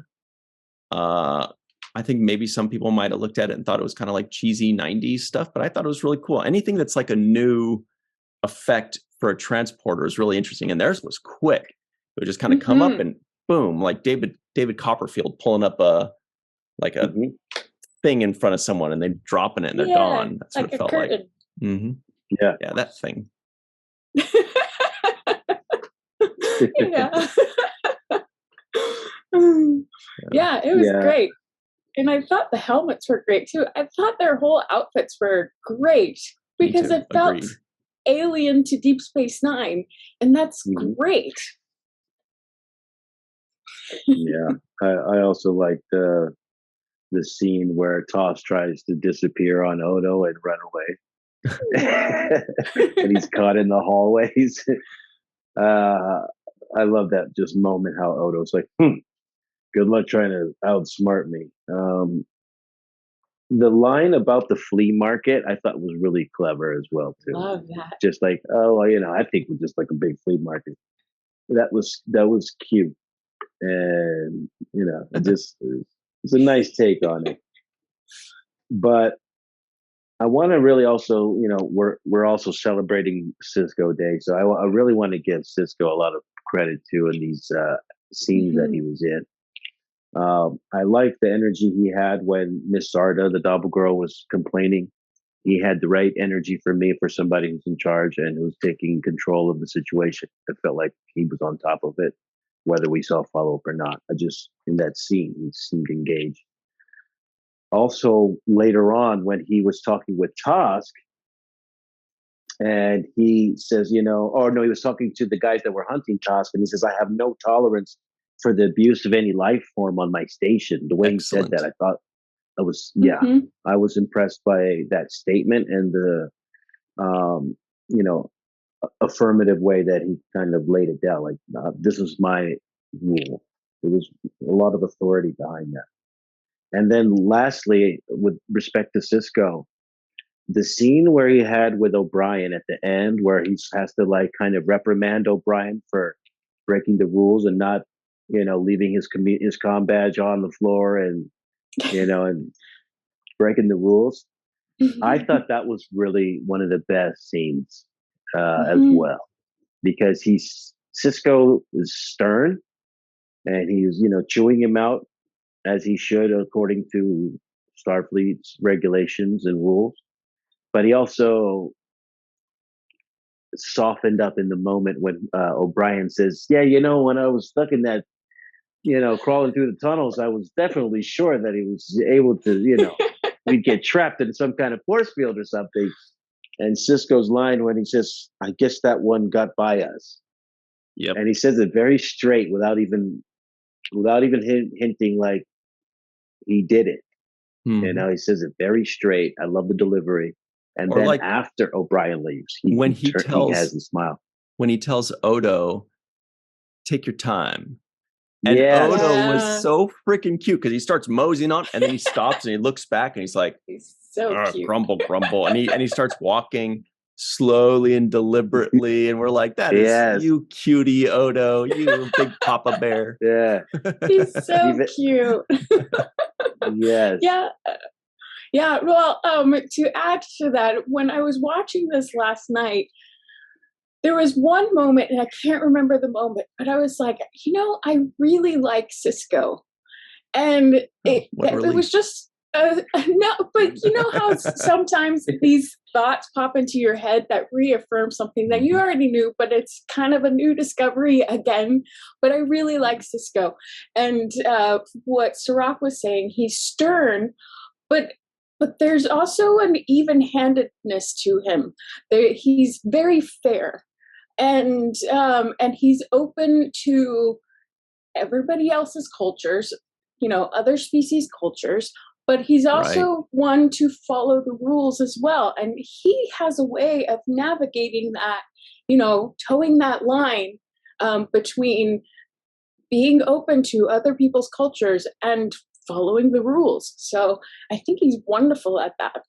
I think maybe some people might have looked at it and thought it was kind of like cheesy 90s stuff, but I thought it was really cool. Anything that's like a new effect for a transporter is really interesting. And theirs was quick. It would just kind of come up and boom, like David Copperfield pulling up a thing in front of someone and they dropping it and they're gone. That's what it felt like. Mm-hmm. Yeah, that thing. Yeah, it was great. And I thought the helmets were great too. I thought their whole outfits were great because it felt alien to Deep Space Nine, and that's great. Yeah, I also like the scene where Toss tries to disappear on Odo and run away, and he's caught in the hallways. I love that just moment how Odo's like, good luck trying to outsmart me. The line about the flea market I thought was really clever as well too. Love that. Just like, I think we're just like a big flea market. That was cute, and it's a nice take on it. But I want to really also, we're also celebrating Cisco Day, so I really want to give Cisco a lot of credit too in these scenes that he was in. I liked the energy he had when Miss Sarda, the Double Girl, was complaining. He had the right energy for me, for somebody who's in charge and who's taking control of the situation. It felt like he was on top of it, whether we saw follow-up or not. In that scene, he seemed engaged. Also, later on, when he was talking with Tusk, and he says, he was talking to the guys that were hunting Tusk, and he says, I have no tolerance for the abuse of any life form on my station. The way he said that, I thought that was, I was impressed by that statement and the, affirmative way that he kind of laid it down. Like, this is my rule. There was a lot of authority behind that. And then lastly, with respect to Cisco, the scene where he had with O'Brien at the end, where he has to like kind of reprimand O'Brien for breaking the rules and not, leaving his comm badge on the floor and, and breaking the rules. I thought that was really one of the best scenes as well, because Cisco is stern and he's, chewing him out as he should according to Starfleet's regulations and rules. But he also softened up in the moment when O'Brien says, when I was stuck in that, crawling through the tunnels, I was definitely sure that he was able to, we'd get trapped in some kind of force field or something. And Cisco's line when he says, I guess that one got by us. Yep. And he says it very straight without even hinting like he did it. He says it very straight. I love the delivery. And then after O'Brien leaves, he has a smile. When he tells Odo, take your time. And Odo was so freaking cute because he starts moseying on and then he stops and he looks back and he's like, he's so cute. Grumble. And he starts walking slowly and deliberately. And we're like, that is you cutie, Odo, you big Papa Bear. Yeah. He's so cute. Yes. Yeah. Yeah. Well, to add to that, when I was watching this last night, there was one moment, and I can't remember the moment, but I was like, I really like Cisco. And it was just, no, but how sometimes these thoughts pop into your head that reaffirm something that you already knew, but it's kind of a new discovery again. But I really like Cisco. And what Cirroc was saying, he's stern, but there's also an even-handedness to him. He's very fair. and he's open to everybody else's cultures, other species cultures, but he's also one to follow the rules as well. And he has a way of navigating that, towing that line between being open to other people's cultures and following the rules. So I think he's wonderful at that.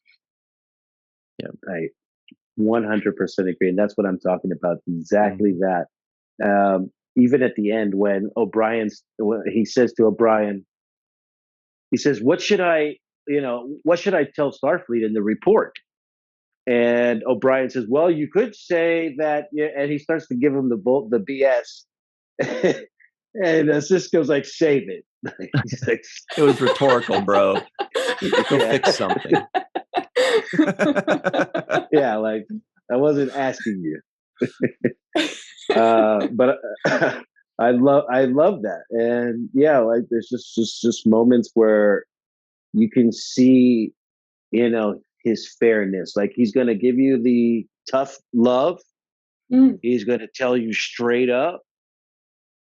Yeah, I 100% agree. And that's what I'm talking about. Exactly that. Even at the end, when he says to O'Brien, he says, what should I tell Starfleet in the report? And O'Brien says, well, you could say that, and he starts to give him the BS. And Sisko's like, save it. He's like, it was rhetorical, bro. Go fix something. Yeah, like I wasn't asking you. But I love that. And yeah, like there's just moments where you can see, his fairness. Like he's going to give you the tough love. He's going to tell you straight up,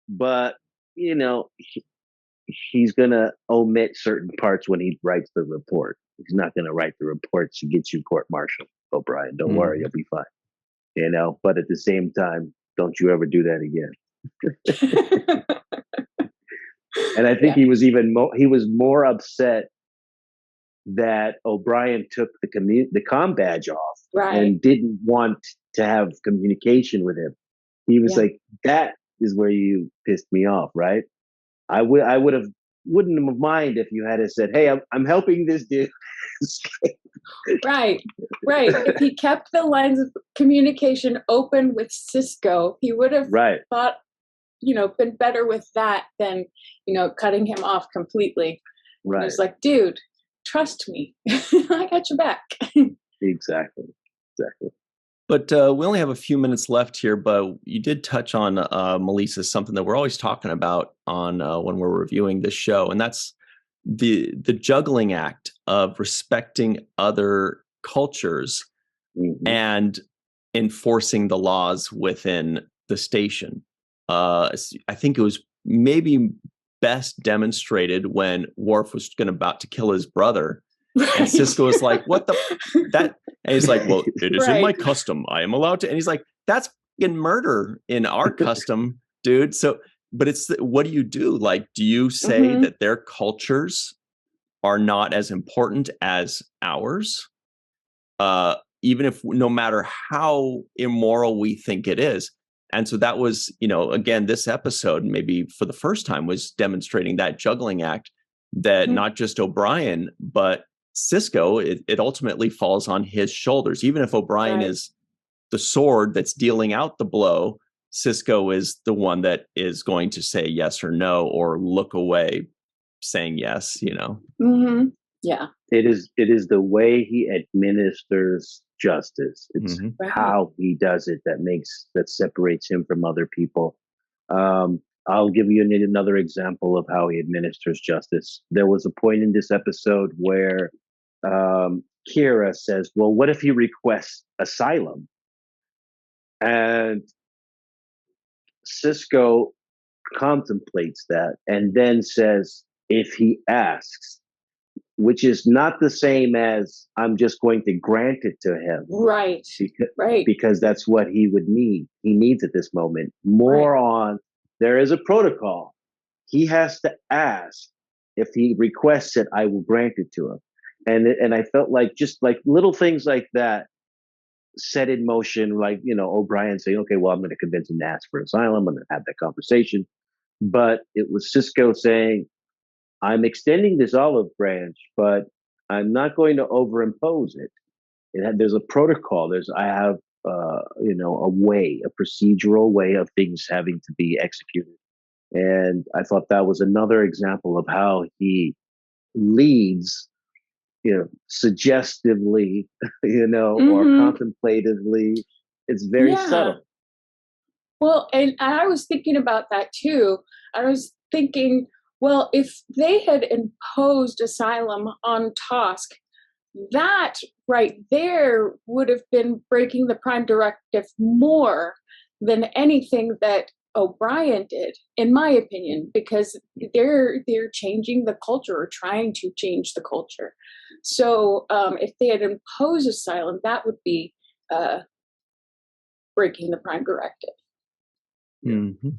but he's going to omit certain parts when he writes the report. He's not going to write the report to get you court-martialed, O'Brien. Don't worry, you'll be fine. But at the same time, don't you ever do that again. And I think he was more upset that O'Brien took the comm badge off and didn't want to have communication with him. He was like, that is where you pissed me off, right? I wouldn't have mind if you had said, hey, I'm helping this dude. Right. If he kept the lines of communication open with Cisco, he would have thought, been better with that than, cutting him off completely. Right. It's like, dude, trust me. I got your back. Exactly. But we only have a few minutes left here, but you did touch on, Malissa, something that we're always talking about on when we're reviewing this show, and that's the juggling act of respecting other cultures and enforcing the laws within the station. I think it was maybe best demonstrated when Worf was about to kill his brother. And Cisco was like, what that? And he's like, well, it is in my custom. I am allowed to. And he's like, that's in murder in our custom, dude. So, but what do you do? Like, do you say that their cultures are not as important as ours? Even if, no matter how immoral we think it is. And so that was, again, this episode, maybe for the first time, was demonstrating that juggling act that not just O'Brien, but Cisco, it ultimately falls on his shoulders. Even if O'Brien is the sword that's dealing out the blow, Cisco is the one that is going to say yes or no, or look away saying yes, Yeah. It is the way he administers justice. It's how he does it that separates him from other people. I'll give you another example of how he administers justice. There was a point in this episode where Kira says, well, what if he requests asylum? And Cisco contemplates that and then says, if he asks, which is not the same as I'm just going to grant it to him. Right. Because that's what he would need. He needs at this moment. There is a protocol. He has to ask. If he requests it, I will grant it to him. And I felt like just like little things like that set in motion, like, O'Brien saying, okay, well, I'm going to convince him to ask for asylum. I'm going to have that conversation. But it was Cisco saying, I'm extending this olive branch, but I'm not going to overimpose it. There's a protocol. I have, a procedural way of things having to be executed. And I thought that was another example of how he leads, suggestively, or contemplatively. It's very subtle. Well, and I was thinking about that too. I was thinking, well, if they had imposed asylum on Tosk, that right there would have been breaking the Prime Directive more than anything that O'Brien did, in my opinion, because they're changing the culture or trying to change the culture. So if they had imposed asylum, that would be breaking the Prime Directive. Mm-hmm.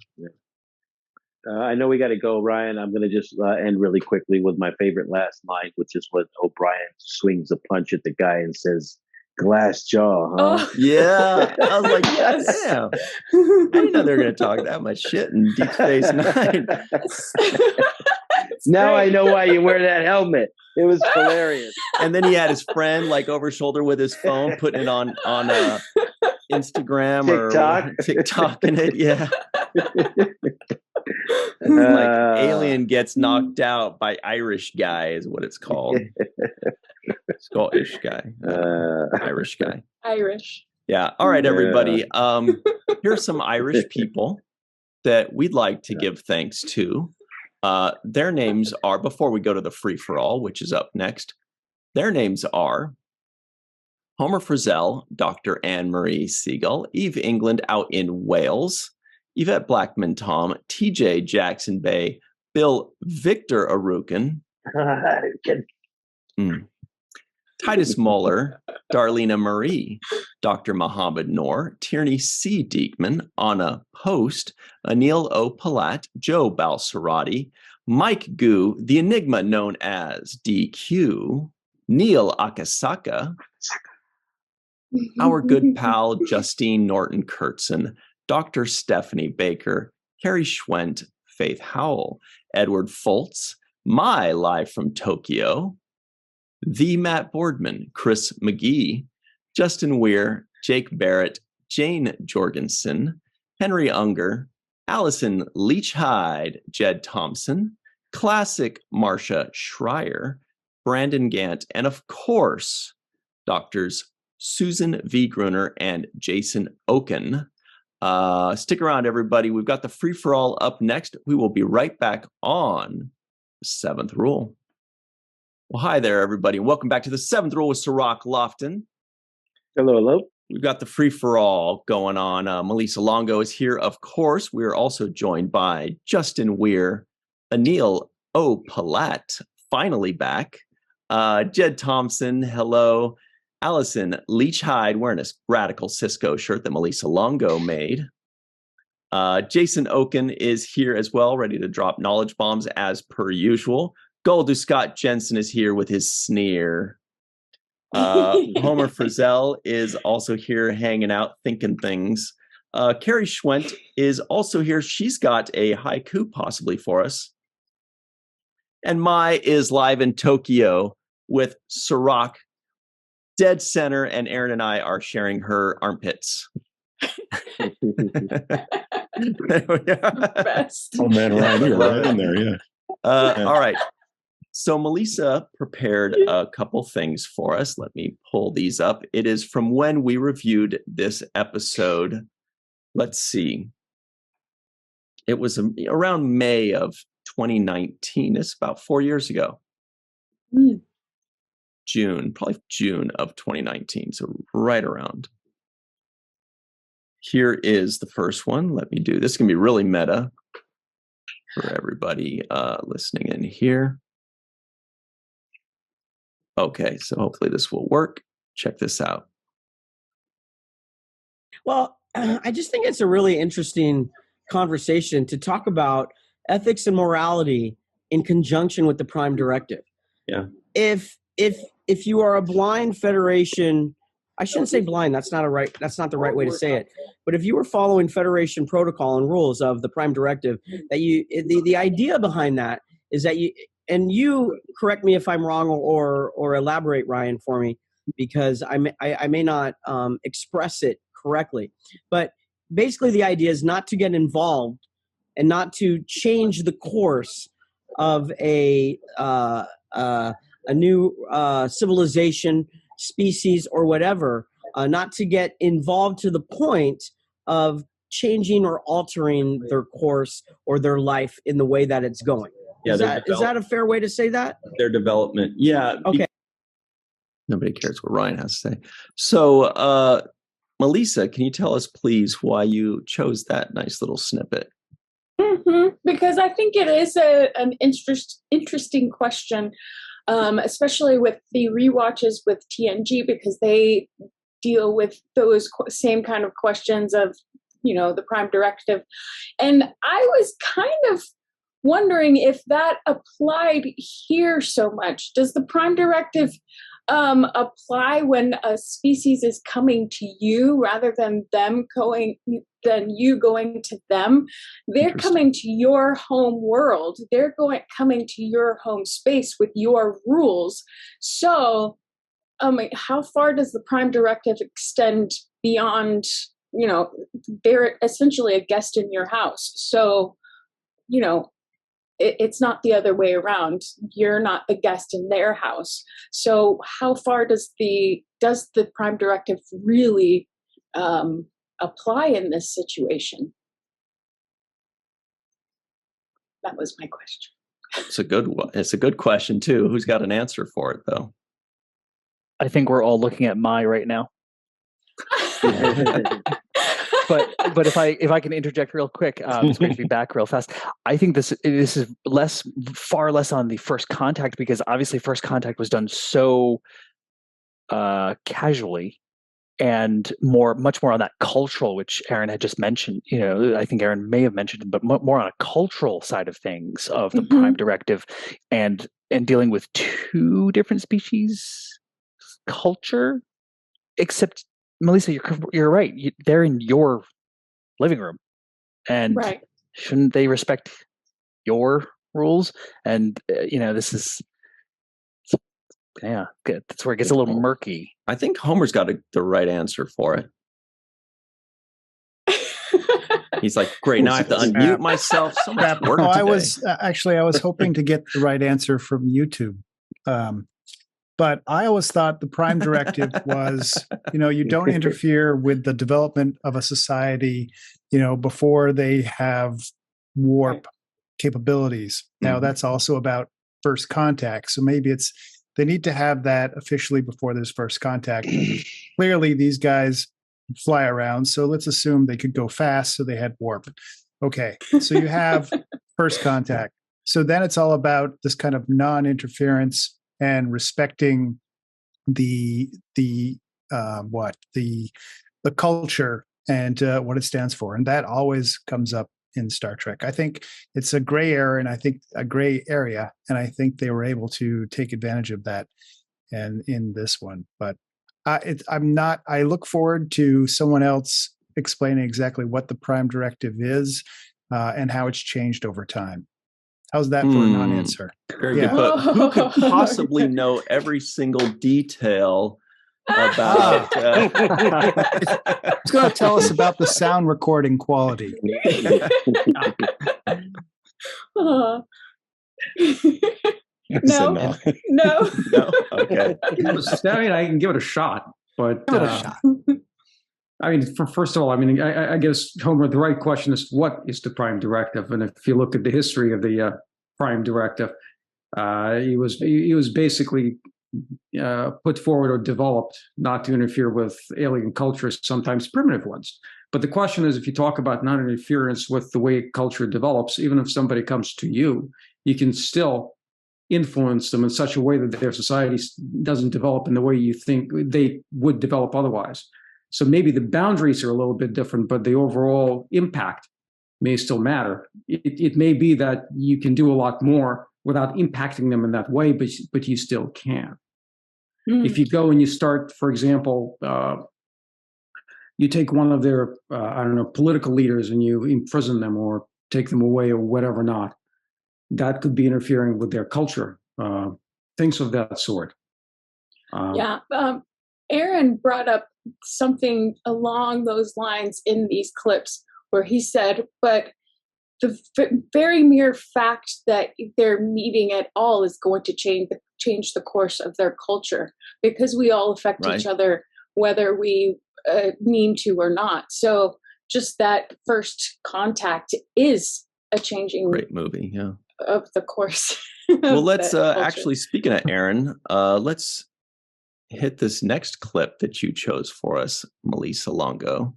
I know we got to go, Ryan. I'm going to just end really quickly with my favorite last line, which is when O'Brien swings a punch at the guy and says, "Glass jaw, huh?" Oh. Yeah. I was like, Yes. damn. I didn't know they were going to talk that much shit in Deep Space Nine. Now I know why you wear that helmet. It was hilarious. And then he had his friend like over shoulder with his phone, putting it on Instagram or TikTok in it. Yeah. Like alien gets knocked out by Irish guy is what it's called. Scottish guy. Irish guy. Irish. Yeah. All right, everybody. Here are some Irish people that we'd like to give thanks to. Their names are, before we go to the free-for-all, which is up next, their names are Homer Frizzell, Dr. Anne-Marie Segal, Eve England out in Wales, Yvette Blackmon-Tom, TJ Jackson-Bey, Bill Victor Arucan, Titus Muller, Darlena Marie, Dr. Mohammed Noor, Tierney C. Diekman, Anna Post, Anil O. Palat, Joe Balsarati, Mike Gu, the enigma known as DQ, Neil Akasaka, our good pal Justine Norton Kurtzen, Dr. Stephanie Baker, Carrie Schwent, Faith Howell, Edward Foltz, my live from Tokyo, the Matt Boardman, Chris McGee, Justin Weir, Jake Barrett, Jane Jorgensen, Henry Unger, Allison Leach-Hyde, Jed Thompson, Classic Marcia Schreier, Brandon Gant, and of course, Doctors Susan V. Gruner and Jason Okun. Stick around, everybody. We've got the free-for-all up next. We will be right back on the Seventh Rule. Well, hi there, everybody, and welcome back to the Seventh Rule with Cirroc Lofton. Hello, hello. We've got the free-for-all going on. Malissa Longo is here, of course. We are also joined by Justin Weir, Anil O. Palat, finally back, Jed Thompson, hello, Allison Leach-Hyde, wearing a radical Cisco shirt that Malissa Longo made. Jason Okun is here as well, ready to drop knowledge bombs as per usual. Goldu Scott Jensen is here with his sneer. Homer Frizzell is also here hanging out, thinking things. Carrie Schwent is also here. She's got a haiku possibly for us. And Mai is live in Tokyo with Cirroc dead center, and Aaron and I are sharing her armpits. Best. Oh man, Ryan, you're right in there, yeah. All right. So Malissa prepared a couple things for us. Let me pull these up. It is from when we reviewed this episode. Let's see. It was around May of 2019. It's about 4 years ago. Probably June of 2019. So right around. Here is the first one. Let me do this. It's going to be really meta for everybody listening in here. Okay, so hopefully this will work. Check this out. Well, I just think it's a really interesting conversation to talk about ethics and morality in conjunction with the Prime Directive. Yeah. If you are a blind Federation, I shouldn't say blind. That's not the right way to say it. But if you were following Federation protocol and rules of the Prime Directive, that the idea behind that is that you correct me if I'm wrong or elaborate, Ryan, for me, because I may not express it correctly. But basically, the idea is not to get involved and not to change the course of a new civilization, species, or whatever. Not to get involved to the point of changing or altering their course or their life in the way that it's going. Yeah, is that a fair way to say that? Their development. Yeah. Okay. Nobody cares what Ryan has to say. So Malissa, can you tell us, please, why you chose that nice little snippet? Because I think it is an interesting question, especially with the rewatches with TNG, because they deal with those same kind of questions of, the Prime Directive. And I was kind of wondering if that applied here so much. Does the Prime Directive apply when a species is coming to you rather than you going to them? They're coming to your home world. They're coming to your home space with your rules. So, how far does the Prime Directive extend beyond? They're essentially a guest in your house. So, it's not the other way around. You're not the guest in their house. So how far does the Prime Directive really apply in this situation? That was my question. It's a good one. It's a good question too. Who's got an answer for it though? I think we're all looking at Mai right now. But if I can interject real quick, it's great to be back real fast. I think this is far less on the First Contact, because obviously First Contact was done so casually, and much more on that cultural, which Aaron had just mentioned. I think Aaron may have mentioned, but more on a cultural side of things of the Prime Directive, and dealing with two different species culture, except. Melissa, you're right. They're in your living room, and shouldn't they respect your rules? And this is good. That's where it gets a little murky. I think Homer's got the right answer for it. He's like, great. Now I have to unmute myself. So much work today. I was hoping to get the right answer from YouTube. But I always thought the Prime Directive was, you don't interfere with the development of a society, before they have warp capabilities. Now, that's also about First Contact. So maybe they need to have that officially before there's First Contact. Clearly, these guys fly around, so let's assume they could go fast, so they had warp. Okay, so you have First Contact. So then it's all about this kind of non-interference and respecting the culture and what it stands for, and that always comes up in Star Trek. I think it's a gray area, and I think they were able to take advantage of that, and in this one. But I'm not. I look forward to someone else explaining exactly what the Prime Directive is and how it's changed over time. How's that for a non-answer? Very good. But who could possibly know every single detail about it? It's going to tell us about the sound recording quality. No. Okay. I can give it a shot, but first of all, I guess, Homer, the right question is, what is the Prime Directive? And if you look at the history of the Prime Directive, he was basically put forward or developed not to interfere with alien cultures, sometimes primitive ones. But the question is, if you talk about non-interference with the way culture develops, even if somebody comes to you, you can still influence them in such a way that their society doesn't develop in the way you think they would develop otherwise. So maybe the boundaries are a little bit different, but the overall impact may still matter. It may be that you can do a lot more without impacting them in that way, but you still can. If you go and you start, for example, you take one of their, political leaders and you imprison them or take them away or whatever not, that could be interfering with their culture, things of that sort. Aaron brought up something along those lines in these clips where he said, but the very mere fact that they're meeting at all is going to change the course of their culture, because we all affect each other, whether we mean to or not. So just that First Contact is a changing great movie, of the course. Well, let's actually, speaking of Aaron, let's hit this next clip that you chose for us, Malissa Longo.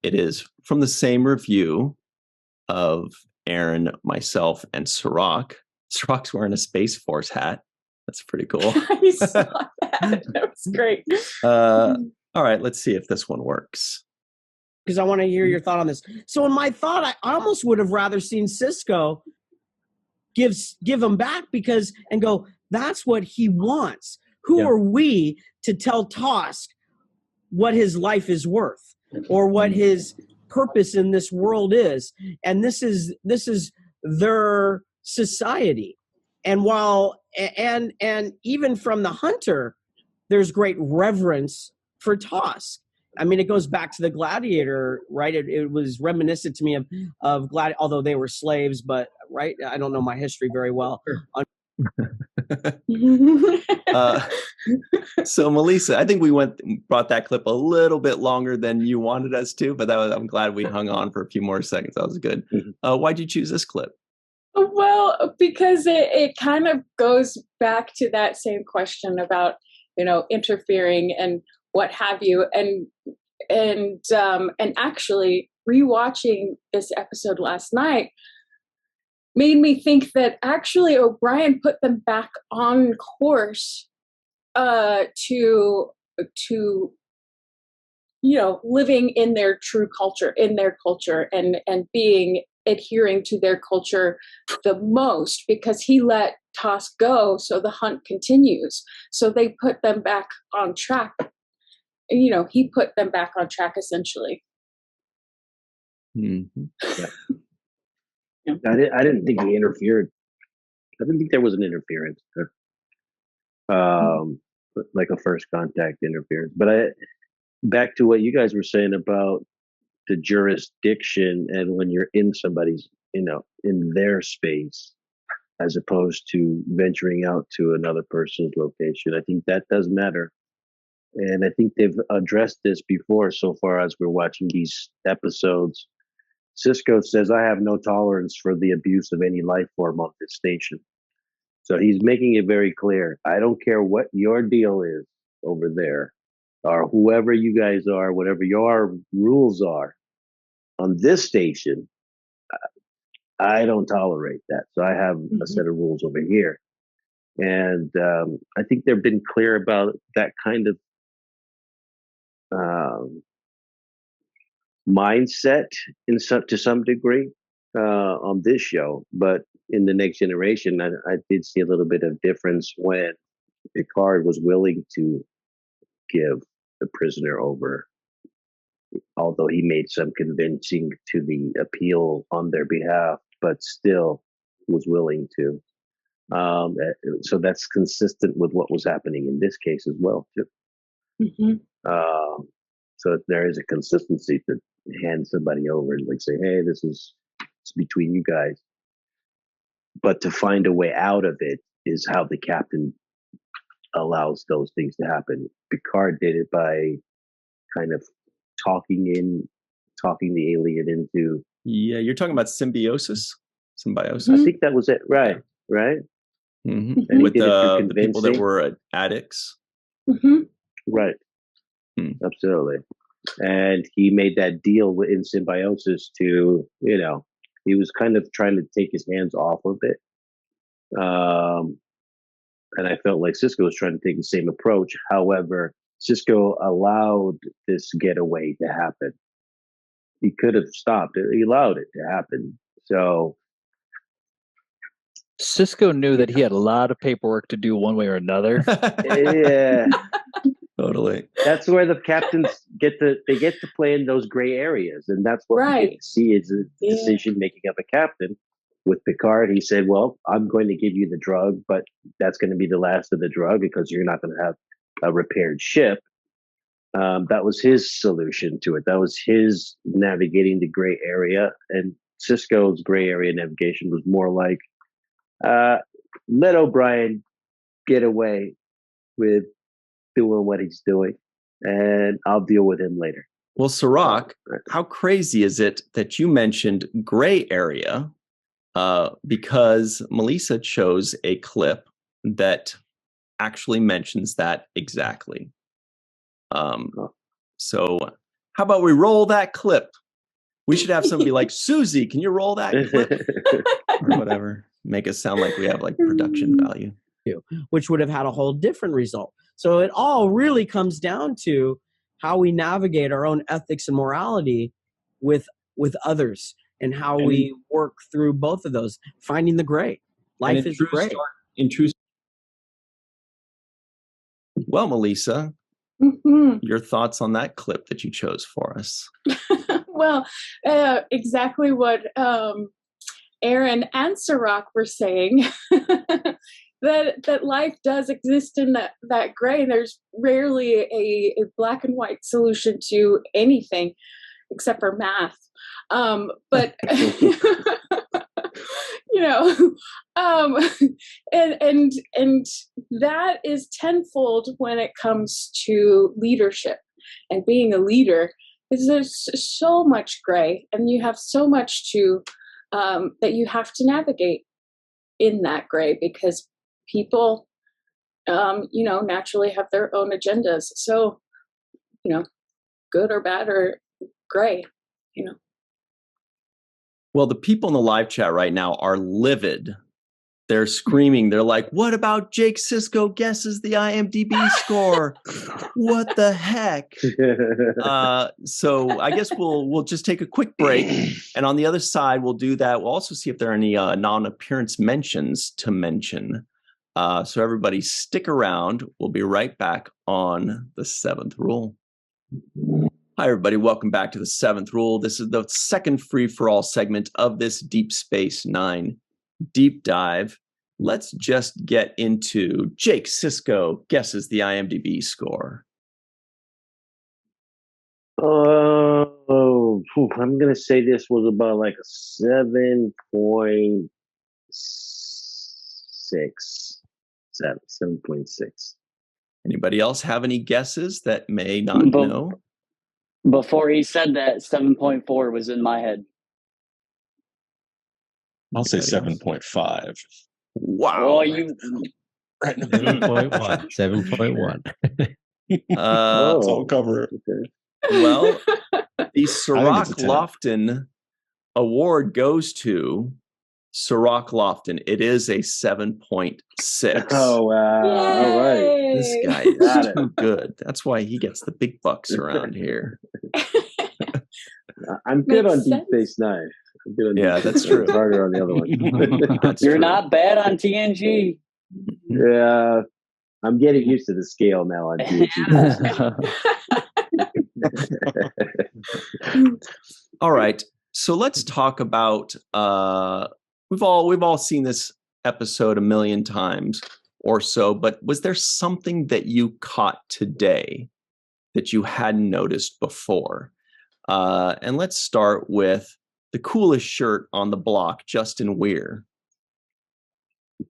It is from the same review of Aaron, myself, and Cirroc. Cirroc's wearing a Space Force hat. That's pretty cool. I saw that. That was great. All right, let's see if this one works. Because I want to hear your thought on this. So in my thought, I almost would have rather seen Cisco give him back and go, that's what he wants. Who are we to tell Tusk what his life is worth or what his purpose in this world is? And this is their society. And and even from the hunter, there's great reverence for Tusk. I mean, it goes back to the gladiator, right? It was reminiscent to me of gladiator, although they were slaves, but right. I don't know my history very well. So Malissa, I think we brought that clip a little bit longer than you wanted us to, but I'm glad we hung on for a few more seconds. That was good. Why'd you choose this clip? Well, because it kind of goes back to that same question about, interfering and what have you. And actually rewatching this episode last night made me think that actually O'Brien put them back on course to living in their true culture, and adhering to their culture the most, because he let Tusk go so the hunt continues. So they put them back on track. He put them back on track essentially. Mm-hmm. Yeah. I didn't think he interfered. I didn't think there was an interference, like a first contact interference. But back to what you guys were saying about the jurisdiction and when you're in somebody's, in their space, as opposed to venturing out to another person's location. I think that does matter. And I think they've addressed this before so far as we're watching these episodes. Cisco says, I have no tolerance for the abuse of any life form on this station. So he's making it very clear. I don't care what your deal is over there, or whoever you guys are, whatever your rules are on this station, I don't tolerate that. So I have a set of rules over here. And I think they've been clear about that kind of mindset to some degree on this show. But in the Next Generation, I did see a little bit of difference when Picard was willing to give the prisoner over, although he made some convincing to the appeal on their behalf, but still was willing to. So that's consistent with what was happening in this case as well, too. So there is a consistency to hand somebody over and say, hey, it's between you guys. But to find a way out of it is how the captain allows those things to happen. Picard did it by kind of talking the alien into. Yeah, you're talking about symbiosis. I think that was it. Right. Mm-hmm. And with the people that were addicts. Right. Absolutely. And he made that deal in symbiosis to, he was kind of trying to take his hands off of it. And I felt like Cisco was trying to take the same approach. However, Cisco allowed this getaway to happen. He could have stopped it. He allowed it to happen. So Cisco knew that he had a lot of paperwork to do one way or another. Yeah. Totally. That's where the captains get to play in those gray areas. And that's what we get to see is the decision making of a captain. With Picard, he said, well, I'm going to give you the drug, but that's going to be the last of the drug because you're not going to have a repaired ship. That was his solution to it. That was his navigating the gray area. And Cisco's gray area navigation was more like, let O'Brien get away with doing what he's doing, and I'll deal with him later. Well, Cirroc, how crazy is it that you mentioned gray area? Because Malissa chose a clip that actually mentions that exactly. So how about we roll that clip? We should have somebody like, Susie, can you roll that clip? Or whatever. Make us sound like we have like production value. Which would have had a whole different result. So it all really comes down to how we navigate our own ethics and morality with others, and how we work through both of those, finding the gray. Life is gray. Well, Melissa, your thoughts on that clip that you chose for us? Well, exactly what Aaron and Cirroc were saying. that life does exist in that gray. There's rarely a black and white solution to anything except for math. But you know, and that is tenfold when it comes to leadership and being a leader. Is there's so much gray, and you have so much to that you have to navigate in that gray, because people, you know, naturally have their own agendas. So, you know, good or bad or gray, you know. Well, the people in the live chat right now are livid. They're screaming. They're like, what about Jake Cisco guesses the IMDb score? What the heck? So I guess we'll just take a quick break. And on the other side, we'll do that. We'll also see if there are any non-appearance mentions to mention. So everybody stick around. We'll be right back on The Seventh Rule. Hi, everybody. Welcome back to The Seventh Rule. This is the second free-for-all segment of this Deep Space Nine deep dive. Let's just get into Jake Cisco guesses the IMDb score. Oh, I'm going to say this was about like a 7.6. 7.6. Anybody else have any guesses that may not know? Before he said that, 7.4 was in my head. I'll say 7.5. Wow. Oh, you 7.1. 7.1. I'll cover it. Okay. Well, the Cirroc it's a 10. Lofton award goes to Cirroc Lofton. It is a 7.6. Oh, wow. All right. This guy is too good. That's why he gets the big bucks around here. I'm good Makes on Deep sense. Space Nine. I'm good on Yeah, Deep that's Space Nine. true. Harder on the other one. That's you're true. not bad on TNG. Yeah, I'm getting used to the scale now on TNG. All right. So let's talk about we've all seen this episode a million times or so, but was there something that you caught today that you hadn't noticed before? And let's start with the coolest shirt on the block, Justin Weir.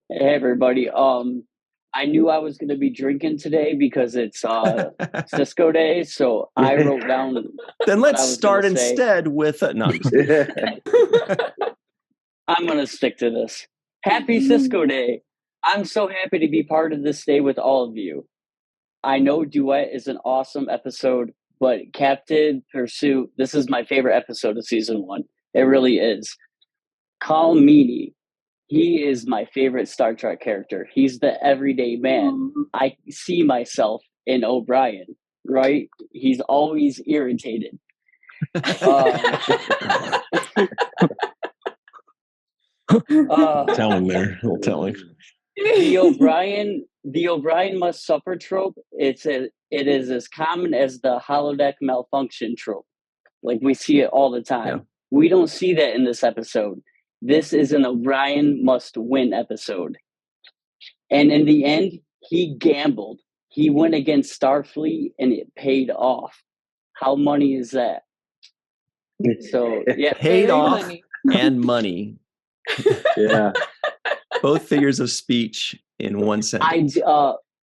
Hey everybody. I knew I was going to be drinking today because it's Cisco Day, so I wrote down. Then what let's I was start gonna say. instead with no, I'm just kidding. I'm going to stick to this. Happy Cisco Day. I'm so happy to be part of this day with all of you. I know Duet is an awesome episode, but Captain Pursuit, this is my favorite episode of season 1. It really is. Call Meany. He is my favorite Star Trek character. He's the everyday man. I see myself in O'Brien, right? He's always irritated. Telling there. A little telling. The O'Brien must suffer trope. It is as common as the holodeck malfunction trope. Like, we see it all the time. Yeah. We don't see that in this episode. This is an O'Brien must win episode. And in the end, he gambled. He went against Starfleet and it paid off. How money is that? So, yeah. Paid Very off money. and money. Yeah. Both figures of speech in one sentence.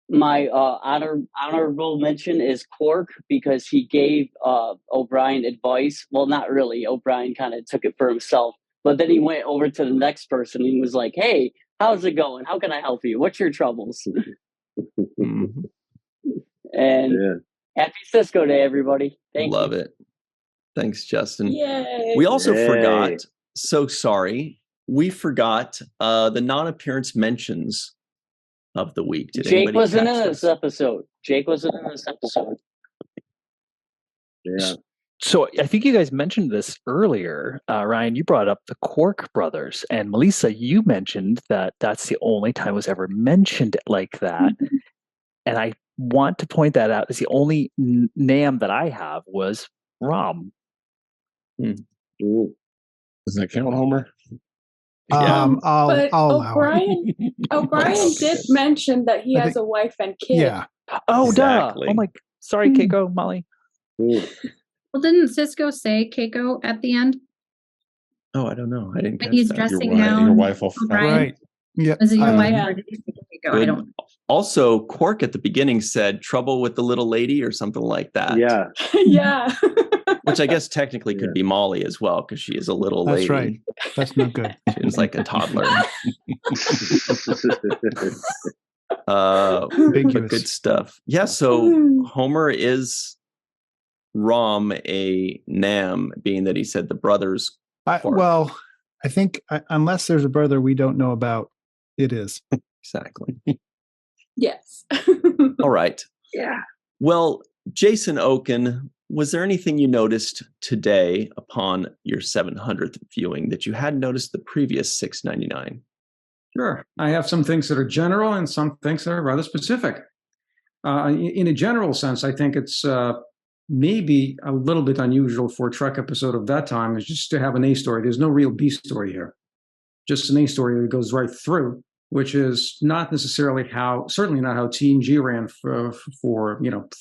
My honorable mention is Quark, because he gave O'Brien advice. Well, not really. O'Brien kind of took it for himself. But then he went over to the next person and was like, hey, how's it going? How can I help you? What's your troubles? And happy Cisco Day, everybody. Thank you. Love it. Thanks, Justin. Yay. We also forgot, so sorry, we forgot the non-appearance mentions of the week. Did Jake anybody wasn't catch in this episode. Yeah. So I think you guys mentioned this earlier. Ryan, you brought up the Quark brothers, and Malissa, you mentioned that that's the only time it was ever mentioned like that. And I want to point that out. It's the only name that I have was Rom. Does that count, Homer? I'll allow O'Brien, O'Brien did mention that he has a wife and kid. Yeah. Oh, Exactly. duh. Oh my. Sorry, Keiko, Molly. Well, didn't Cisco say Keiko at the end? Oh, I don't know. I didn't catch He's that. dressing Your down. wife will O'Brien. Right. Yeah. Was it your wife Yeah. or did he say Keiko? I don't. Also, Quark at the beginning said trouble with the little lady or something like that. Yeah. Yeah. Which I guess technically could be Molly as well, because she is a little That's lady. right. That's no good. She's like a toddler. But Ambiguous. good stuff. Yeah, so Homer is Rom a Nam, being that he said the brothers. Well, I think unless there's a brother we don't know about, it is. Exactly. Yes. All right. Yeah. Well, Jason Okun, was there anything you noticed today upon your 700th viewing that you hadn't noticed the previous 699? Sure. I have some things that are general and some things that are rather specific. In a general sense, I think it's maybe a little bit unusual for a Trek episode of that time is just to have an A story. There's no real B story here. Just an A story that goes right through, which is not necessarily certainly not how TNG ran for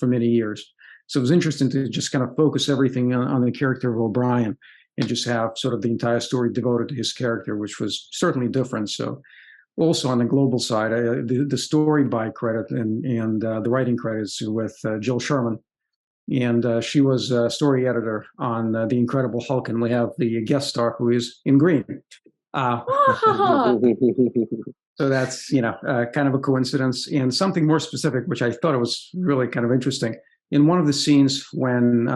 many years. So it was interesting to just kind of focus everything on the character of O'Brien and just have sort of the entire story devoted to his character, which was certainly different. So also on the global side, the story by credit and the writing credits with Jill Sherman. And she was a story editor on The Incredible Hulk, and we have the guest star who is in green. So that's, kind of a coincidence. And something more specific, which I thought it was really kind of interesting. In one of the scenes when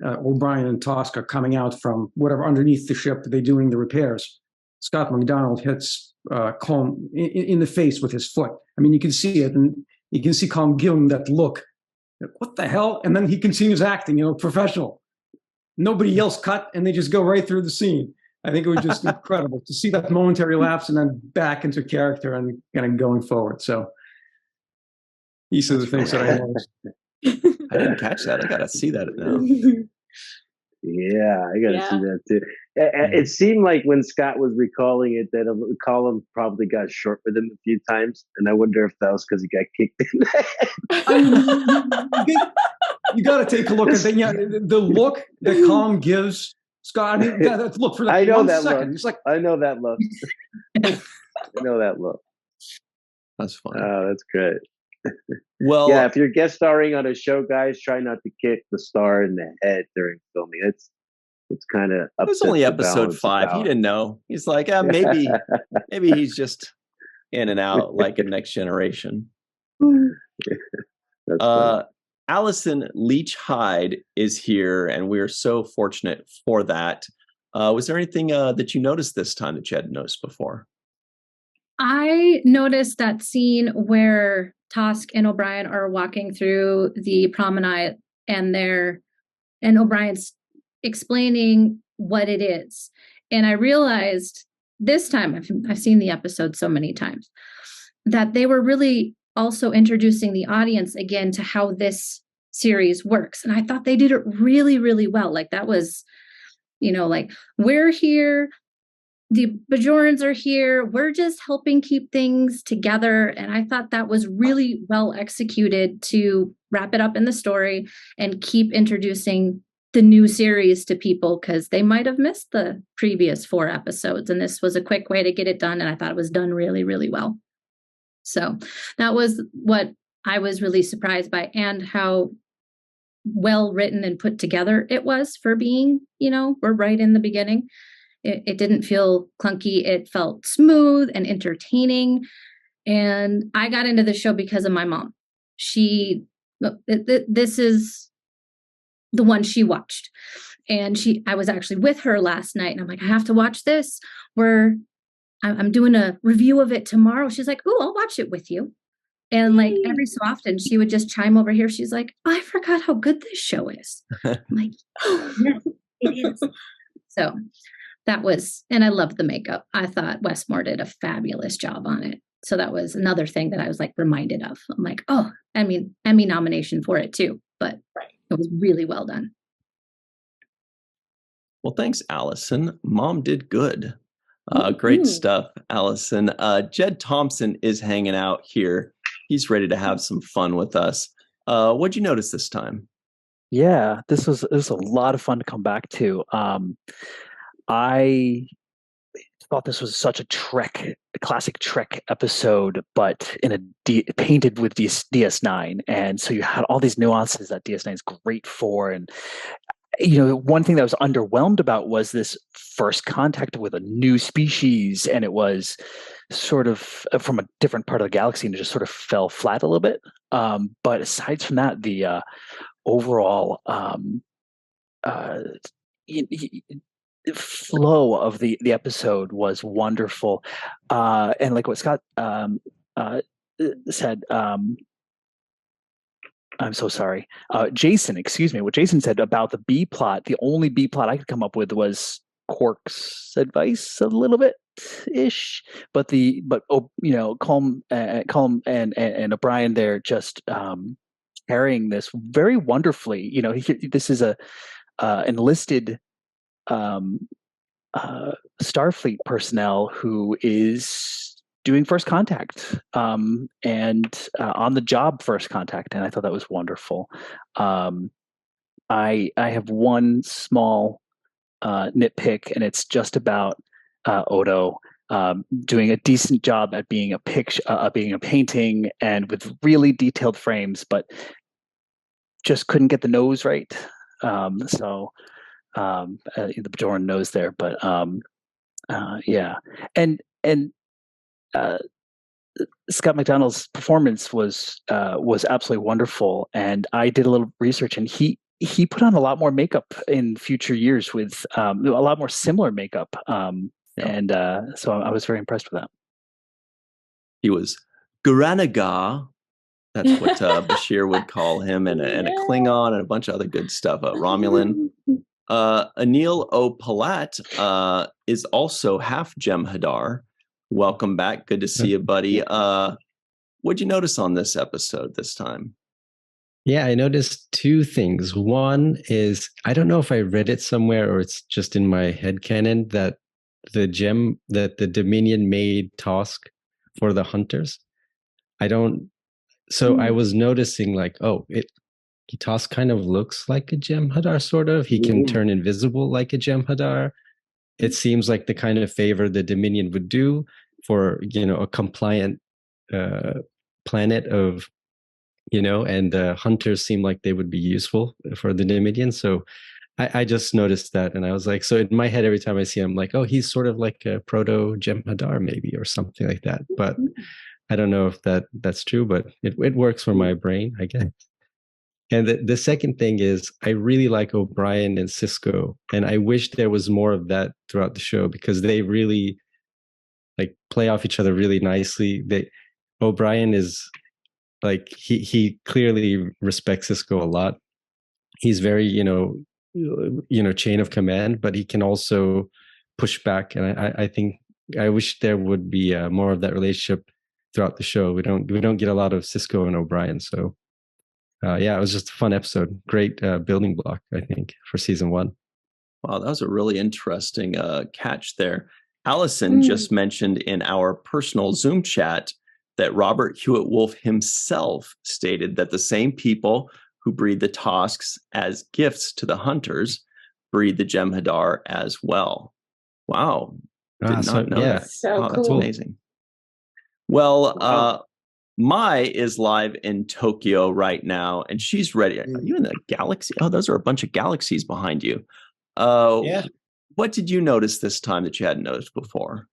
O'Brien and Tusk are coming out from whatever underneath the ship, they're doing the repairs, Scott MacDonald hits Colm in the face with his foot. I mean, you can see it, and you can see Colm give him that look. What the hell? And then he continues acting, professional. Nobody else cut, and they just go right through the scene. I think it was just incredible to see that momentary lapse and then back into character and kind of going forward. So these are the things that I noticed. I didn't catch that. I got to see that now. Yeah, I got to see that too. It seemed like when Scott was recalling it that Colin probably got short with him a few times, and I wonder if that was because he got kicked in. You got to take a look at the look that Colin gives Scott. I mean, look for that. I know 1 that second. look. He's like, I know that look. I know that look. That's fun. Oh, that's great. Well, yeah, if you're guest starring on a show, guys, try not to kick the star in the head during filming. It's kind of. It was only episode 5. He didn't know. He's like, maybe he's just in and out like a Next Generation. Allison Leach Hyde is here, and we're so fortunate for that. Was there anything that you noticed this time that you hadn't noticed before? I noticed that scene where Tusk and O'Brien are walking through the promenade, and O'Brien's explaining what it is. And I realized this time, I've seen the episode so many times, that they were really also introducing the audience again to how this series works. And I thought they did it really, really well. Like that was, like we're here, the Bajorans are here, we're just helping keep things together. And I thought that was really well executed to wrap it up in the story and keep introducing the new series to people, because they might have missed the previous 4 episodes. And this was a quick way to get it done. And I thought it was done really, really well. So that was what I was really surprised by, and how well written and put together it was for being, we're right in the beginning. It didn't feel clunky. It felt smooth and entertaining. And I got into the show because of my mom. this is the one she watched. And I was actually with her last night, and I'm like, I have to watch this. I'm doing a review of it tomorrow. She's like, oh, I'll watch it with you. And like every so often she would just chime over here. She's like, I forgot how good this show is. I'm like, oh, yes, it is. So that was, and I loved the makeup. I thought Westmore did a fabulous job on it. So that was another thing that I was like reminded of. I'm like, oh, I mean, Emmy nomination for it too, but it was really well done. Well, thanks, Allison. Mom did good. Great stuff, Allison. Jed Thompson is hanging out here. He's ready to have some fun with us. What'd you notice this time? Yeah, this was a lot of fun to come back to. I thought this was such a classic Trek episode, but painted with DS9. And so you had all these nuances that DS9 is great for. And one thing that was underwhelmed about was this first contact with a new species, and it was sort of from a different part of the galaxy, and it just sort of fell flat a little bit. But aside from that, the overall flow of the episode was wonderful. And like what Scott said, I'm so sorry. Jason, excuse me. What Jason said about the B plot, the only B plot I could come up with was Quark's advice a little bit ish, but Colm and O'Brien, they're just carrying this very wonderfully. This is a enlisted Starfleet personnel who is doing first contact and on the job first contact, and I thought that was wonderful. I have one small nitpick, and it's just about Odo doing a decent job at being a painting and with really detailed frames, but just couldn't get the nose right. The Bajoran nose there, but yeah, and Scott MacDonald's performance was absolutely wonderful, and I did a little research, and he put on a lot more makeup in future years with a lot more similar makeup, and so I was very impressed with that. He was Guranaga. That's what Bashir would call him, and a Klingon, and a bunch of other good stuff. Romulan. Anil O. Palat is also half Jem'Hadar. Welcome back. Good to see you, buddy. What'd you notice on this episode this time? Yeah, I noticed two things. One is, I don't know if I read it somewhere or it's just in my headcanon, that the gem that the Dominion made task for the hunters. I was noticing like, Task kind of looks like a Jem'Hadar, sort of. He can turn invisible like a Jem'Hadar. It seems like the kind of favor the Dominion would do for, a compliant planet of, and the hunters seem like they would be useful for the Dominion. So I just noticed that, and I was like, so in my head, every time I see him, I'm like, oh, he's sort of like a proto Jem'Hadar maybe, or something like that. But I don't know if that's true, but it works for my brain, I guess. And the second thing is, I really like O'Brien and Cisco, and I wish there was more of that throughout the show, because they really like play off each other really nicely. O'Brien is like, he clearly respects Cisco a lot. He's very, chain of command, but he can also push back. And I think I wish there would be more of that relationship throughout the show. We don't get a lot of Cisco and O'Brien, so. It was just a fun episode. Great building block, I think, for season 1. Wow, that was a really interesting catch there. Allison just mentioned in our personal Zoom chat that Robert Hewitt Wolf himself stated that the same people who breed the Tosks as gifts to the hunters breed the Jem'Hadar as well. Wow. Did not know that. So wow, cool. That's amazing. Well, Mai is live in Tokyo right now, and she's ready. Are you in the galaxy? Oh, those are a bunch of galaxies behind you. Yeah. What did you notice this time that you hadn't noticed before?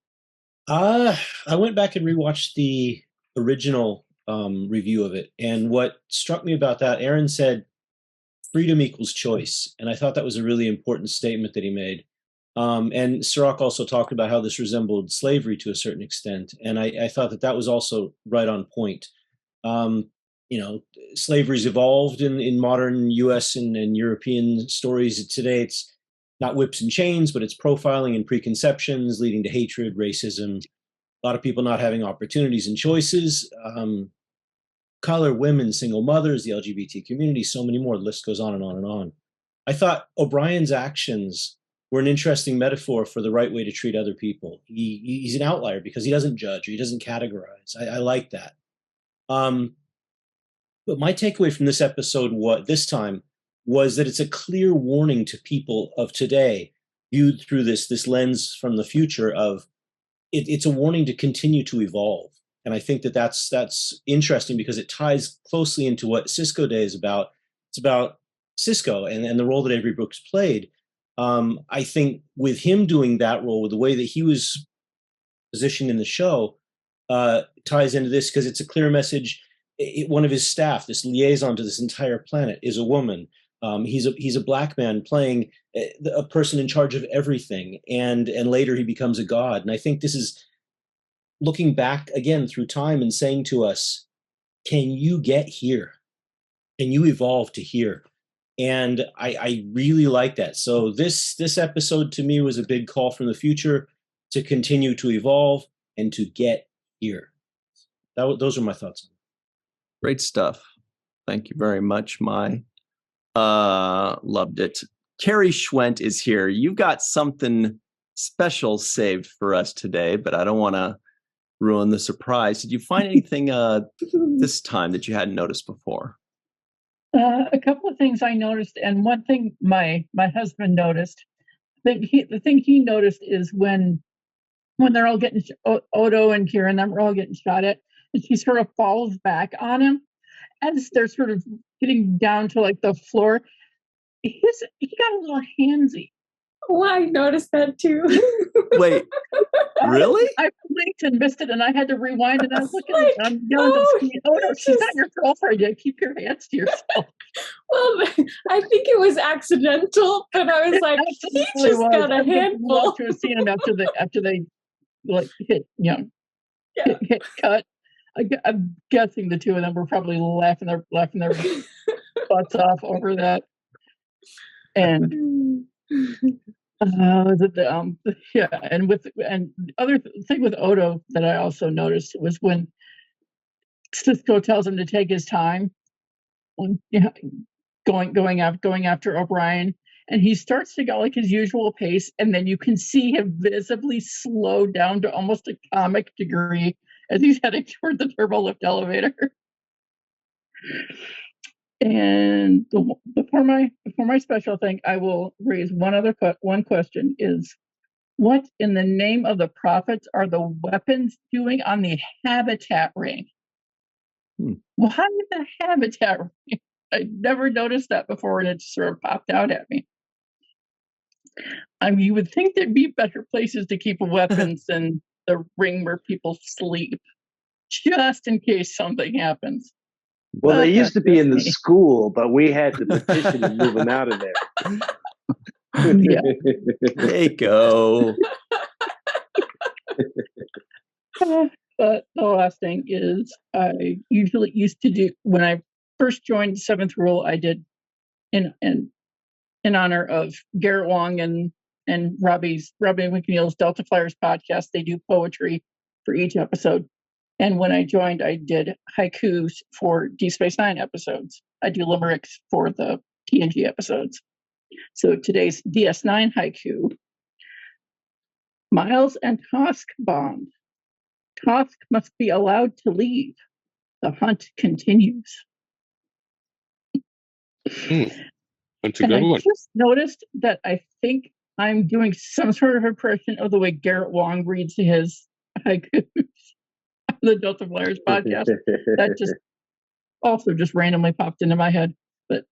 I went back and rewatched the original review of it. And what struck me about that, Aaron said, freedom equals choice. And I thought that was a really important statement that he made. And Cirroc also talked about how this resembled slavery to a certain extent. And I thought that was also right on point. Slavery's evolved in modern US and European stories. Today, it's not whips and chains, but it's profiling and preconceptions leading to hatred, racism, a lot of people not having opportunities and choices, color, women, single mothers, the LGBT community, so many more. The list goes on and on and on. I thought O'Brien's actions were an interesting metaphor for the right way to treat other people. He's an outlier because he doesn't judge or he doesn't categorize. I like that. But my takeaway from this episode this time was that it's a clear warning to people of today, viewed through this lens from the future of it's a warning to continue to evolve. And I think that's interesting because it ties closely into what Cisco Day is about. It's about Cisco and the role that Avery Brooks played. I think with him doing that role, with the way that he was positioned in the show, ties into this because it's a clear message. One of his staff, this liaison to this entire planet, is a woman. He's a black man playing a person in charge of everything, and later he becomes a god. And I think this is looking back again through time and saying to us, can you get here? Can you evolve to here? And I really like that. So this episode to me was a big call from the future to continue to evolve and to get here. Those are my thoughts. Great stuff. Thank you very much, Mai. Loved it. Carrie Schwent is here. You've got something special saved for us today, but I don't want to ruin the surprise. Did you find anything this time that you hadn't noticed before? A couple of things I noticed, and one thing my husband noticed. The thing he noticed is when they're all getting Odo and Kira and them are all getting shot at, and she sort of falls back on him as they're sort of getting down to like the floor. He got a little handsy. Oh, I noticed that too. Wait, really? I blinked and missed it, and I had to rewind. And I was looking, I'm yelling to the screen. Oh no, she's not your girlfriend yet. Keep your hands to yourself. Well, I think it was accidental, but I was like, he just got a handful. To a scene after they like hit hit cut. I'm guessing the two of them were probably laughing their butts off over that. And and other thing with Odo that I also noticed was when Cisco tells him to take his time, going after O'Brien, and he starts to go like his usual pace, and then you can see him visibly slow down to almost a comic degree as he's heading toward the turbo lift elevator. And before my special thing, I will raise one question: is what in the name of the prophets are the weapons doing on the habitat ring? Why the habitat ring? I never noticed that before, and it sort of popped out at me. I mean, you would think there'd be better places to keep weapons than the ring where people sleep, just in case something happens. Well, they used to be in the school, but we had to petition to move them out of there. There you go. But the last thing is, I usually used to do when I first joined Seventh Rule. I did in honor of Garrett Wong and Robbie McNeil's Delta Flyers podcast. They do poetry for each episode. And when I joined, I did haikus for D Space Nine episodes. I do limericks for the TNG episodes. So today's DS9 haiku: Miles and Husk bond. Husk must be allowed to leave. The hunt continues. That's a good one. I just noticed that I think I'm doing some sort of impression of the way Garrett Wong reads his haikus. The Delta Flyers podcast. That just randomly popped into my head. But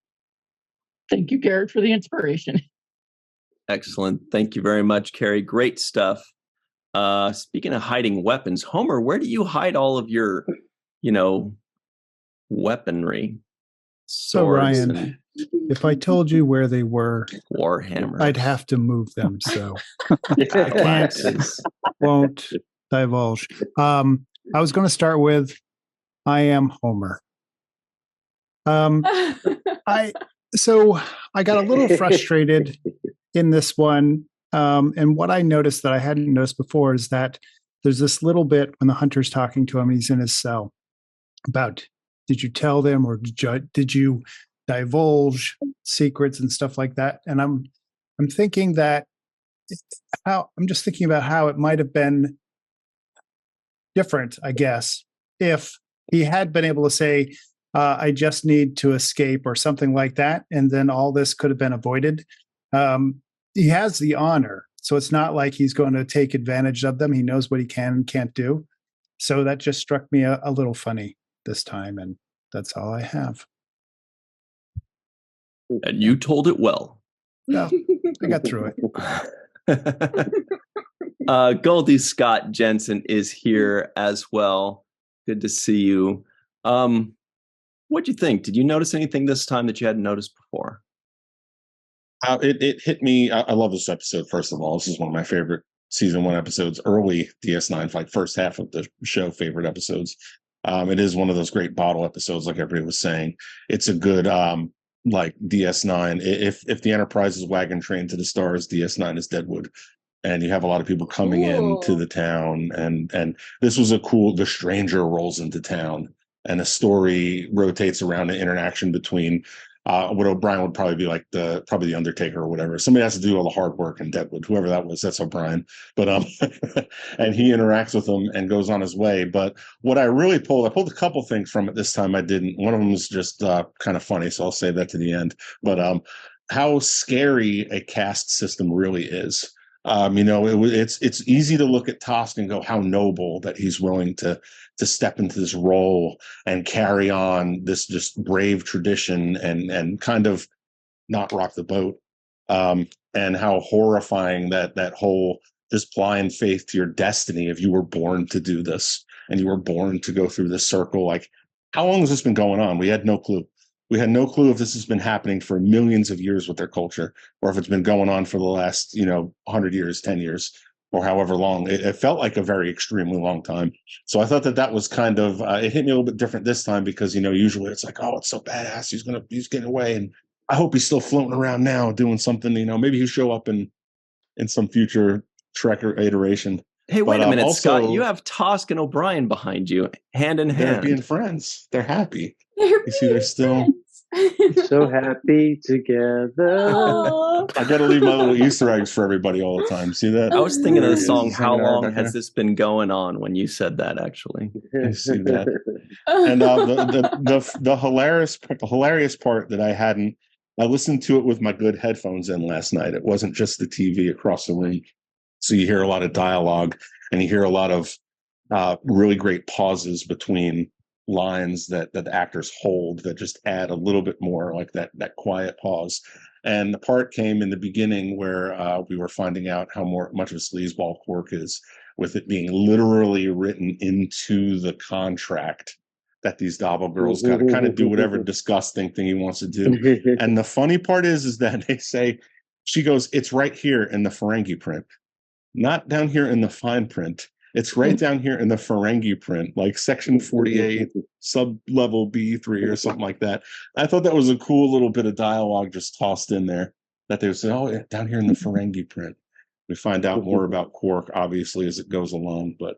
thank you, Garrett, for the inspiration. Excellent. Thank you very much, Carrie. Great stuff. Speaking of hiding weapons, Homer, where do you hide all of your, weaponry. So Swords Ryan, and if I told you where they were, warhammers. I'd have to move them. So I can't, Axes. won't divulge. I was going to start with, I am Homer. I got a little frustrated in this one. And what I noticed that I hadn't noticed before is that there's this little bit when the hunter's talking to him, he's in his cell, about, did you tell them, or did you divulge secrets and stuff like that? And I'm thinking that I'm just thinking about how it might have been different, I guess, if he had been able to say, I just need to escape or something like that, and then all this could have been avoided. He has the honor, so it's not like he's going to take advantage of them. He knows what he can and can't do. So that just struck me a little funny this time, and that's all I have. And you told it well. No, I got through it. Goldie Scott Jensen is here as well. Good to see you. What'd you think? Did you notice anything this time that you hadn't noticed before? It hit me. I love this episode, first of all. This is one of my favorite season 1 episodes, early DS9, like first half of the show favorite episodes. It is one of those great bottle episodes, like everybody was saying. It's a good like DS9. If the Enterprise is wagon train to the stars, DS9 is Deadwood. And you have a lot of people coming into the town, and this was a cool, the stranger rolls into town, and a story rotates around an interaction between what O'Brien would probably be like, probably the Undertaker or whatever. Somebody has to do all the hard work in Deadwood, whoever that was, that's O'Brien. But and he interacts with them and goes on his way. But what I pulled a couple things from it this time. I didn't. One of them was just kind of funny, so I'll save that to the end. But how scary a caste system really is. It's easy to look at Tosk and go, how noble that he's willing to step into this role and carry on this just brave tradition and kind of not rock the boat. And how horrifying that whole just blind faith to your destiny, if you were born to do this and you were born to go through this circle. Like, how long has this been going on? We had no clue. We had no clue if this has been happening for millions of years with their culture, or if it's been going on for the last, 100 years, 10 years, or however long. It felt like a very extremely long time. So I thought that was kind of, it hit me a little bit different this time because, usually it's like, oh, it's so badass. He's getting away. And I hope he's still floating around now doing something, maybe he'll show up in some future Trek iteration. Hey, wait a minute, also, Scott. You have Tosk and O'Brien behind you, hand in hand. They're being friends. They're happy. You see, they're still so happy together. I got to leave my little Easter eggs for everybody all the time. See that? I was thinking of the song "How Long Has This Been Going On" when you said that. Actually, I see that. And the hilarious part that I listened to it with my good headphones in last night. It wasn't just the TV across the room. So you hear a lot of dialogue, and you hear a lot of really great pauses between lines that the actors hold that just add a little bit more, like that quiet pause. And the part came in the beginning where we were finding out how much of a sleazeball Quark is, with it being literally written into the contract that these Dobble girls got to kind of do whatever disgusting thing he wants to do. And the funny part is that they say, she goes, it's right here in the Ferengi print. Not down here in the fine print. It's right down here in the Ferengi print, like section 48, sub-level B3 or something like that. I thought that was a cool little bit of dialogue just tossed in there, that they would say, oh, yeah, down here in the Ferengi print. We find out more about Quark, obviously, as it goes along. But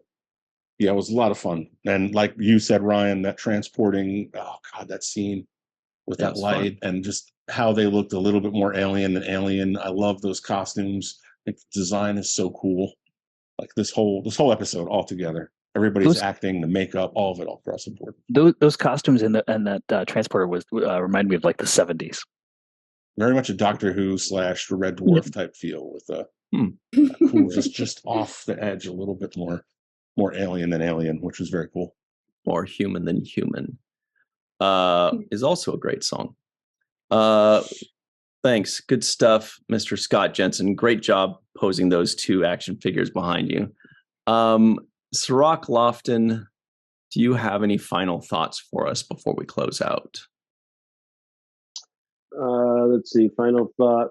yeah, it was a lot of fun. And like you said, Ryan, that transporting, oh God, that scene with that light and just how they looked a little bit more alien than alien. I love those costumes. The design is so cool. Like this whole episode altogether, everybody's acting, the makeup, all of it all across the board. Those costumes and that transporter was remind me of like the 70s. Very much a Doctor Who / Red Dwarf type feel with a cool, just off the edge a little bit more alien than alien, which was very cool. More human than human is also a great song. Thanks. Good stuff, Mr. Scott Jensen. Great job posing those two action figures behind you. Cirroc Lofton, do you have any final thoughts for us before we close out? Let's see. Final thought.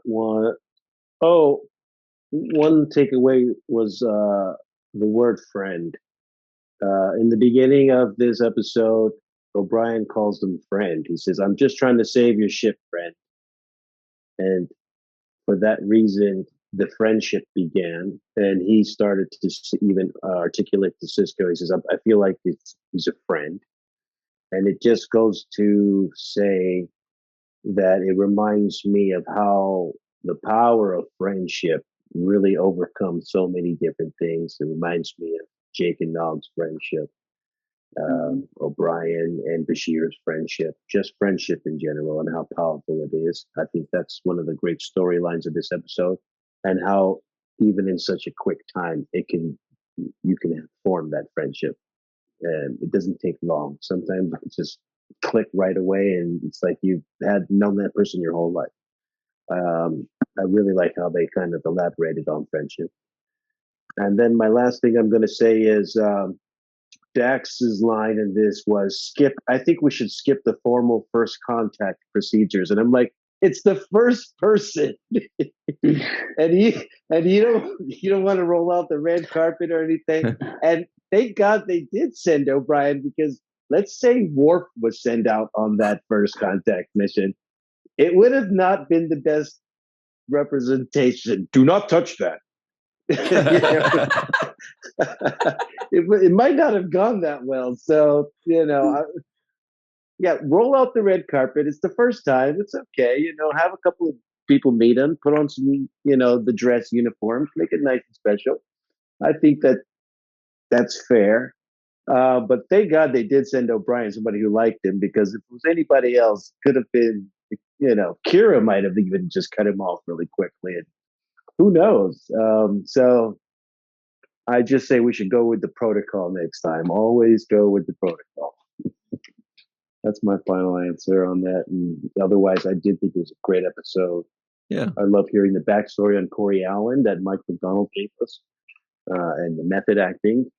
One takeaway was the word friend. In the beginning of this episode, O'Brien calls them friend. He says, "I'm just trying to save your ship, friend." And for that reason, the friendship began. And he started to even articulate to Cisco. He says, "I feel like he's a friend." And it just goes to say that it reminds me of how the power of friendship really overcomes so many different things. It reminds me of Jake and Nog's friendship, O'Brien and Bashir's friendship, just friendship in general, and how powerful it is. I think that's one of the great storylines of this episode, and how even in such a quick time, you can form that friendship, and it doesn't take long. Sometimes it just click right away, and it's like you've had known that person your whole life. I really like how they kind of elaborated on friendship. And then my last thing I'm going to say is Dax's line in this was I think we should skip the formal first contact procedures. And I'm like, it's the first person. and you don't want to roll out the red carpet or anything. And thank God they did send O'Brien, because let's say Worf was sent out on that first contact mission. It would have not been the best representation. Do not touch that. It might not have gone that well. So, roll out the red carpet. It's the first time. It's okay. Have a couple of people meet him, put on some, the dress uniforms, make it nice and special. I think that's fair. But thank God they did send O'Brien, somebody who liked him, because if it was anybody else, it could have been, Kira might have even just cut him off really quickly. And who knows? So I just say we should go with the protocol next time. Always go with the protocol. That's my final answer on that. And otherwise, I did think it was a great episode. Yeah. I love hearing the backstory on Corey Allen that Mike MacDonald gave us, and the method acting.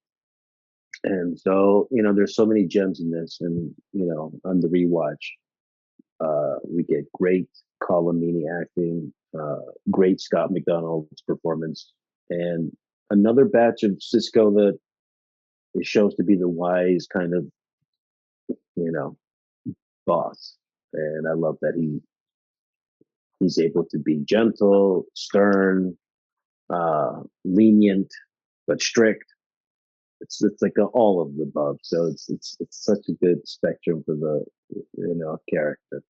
And so, there's so many gems in this. And, on the rewatch, we get great Colomini acting, great Scott McDonald's performance, and another batch of Cisco that it shows to be the wise kind of, boss. And I love that he's able to be gentle, stern, lenient, but strict. It's like all of the above. So it's such a good spectrum for the character.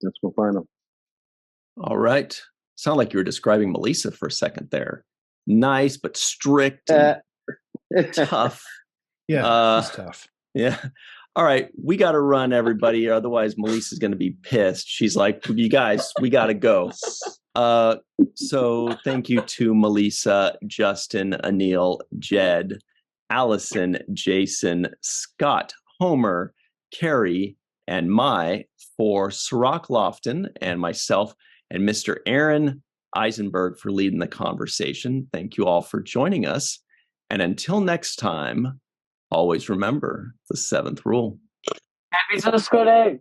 That's my final. All right. Sound like you were describing Malissa for a second there. Nice but strict and tough. Yeah, it's tough. Yeah. All right, we got to run, everybody. Otherwise, Melissa's going to be pissed. She's like, "You guys, we got to go." So thank you to Melissa, Justin, Anil, Jed, Allison, Jason, Scott, Homer, Carrie, and Mai for Cirroc Lofton, and myself and Mr. Aaron Eisenberg for leading the conversation. Thank you all for joining us. And until next time, always remember the 7th rule. Happy Cisco Day!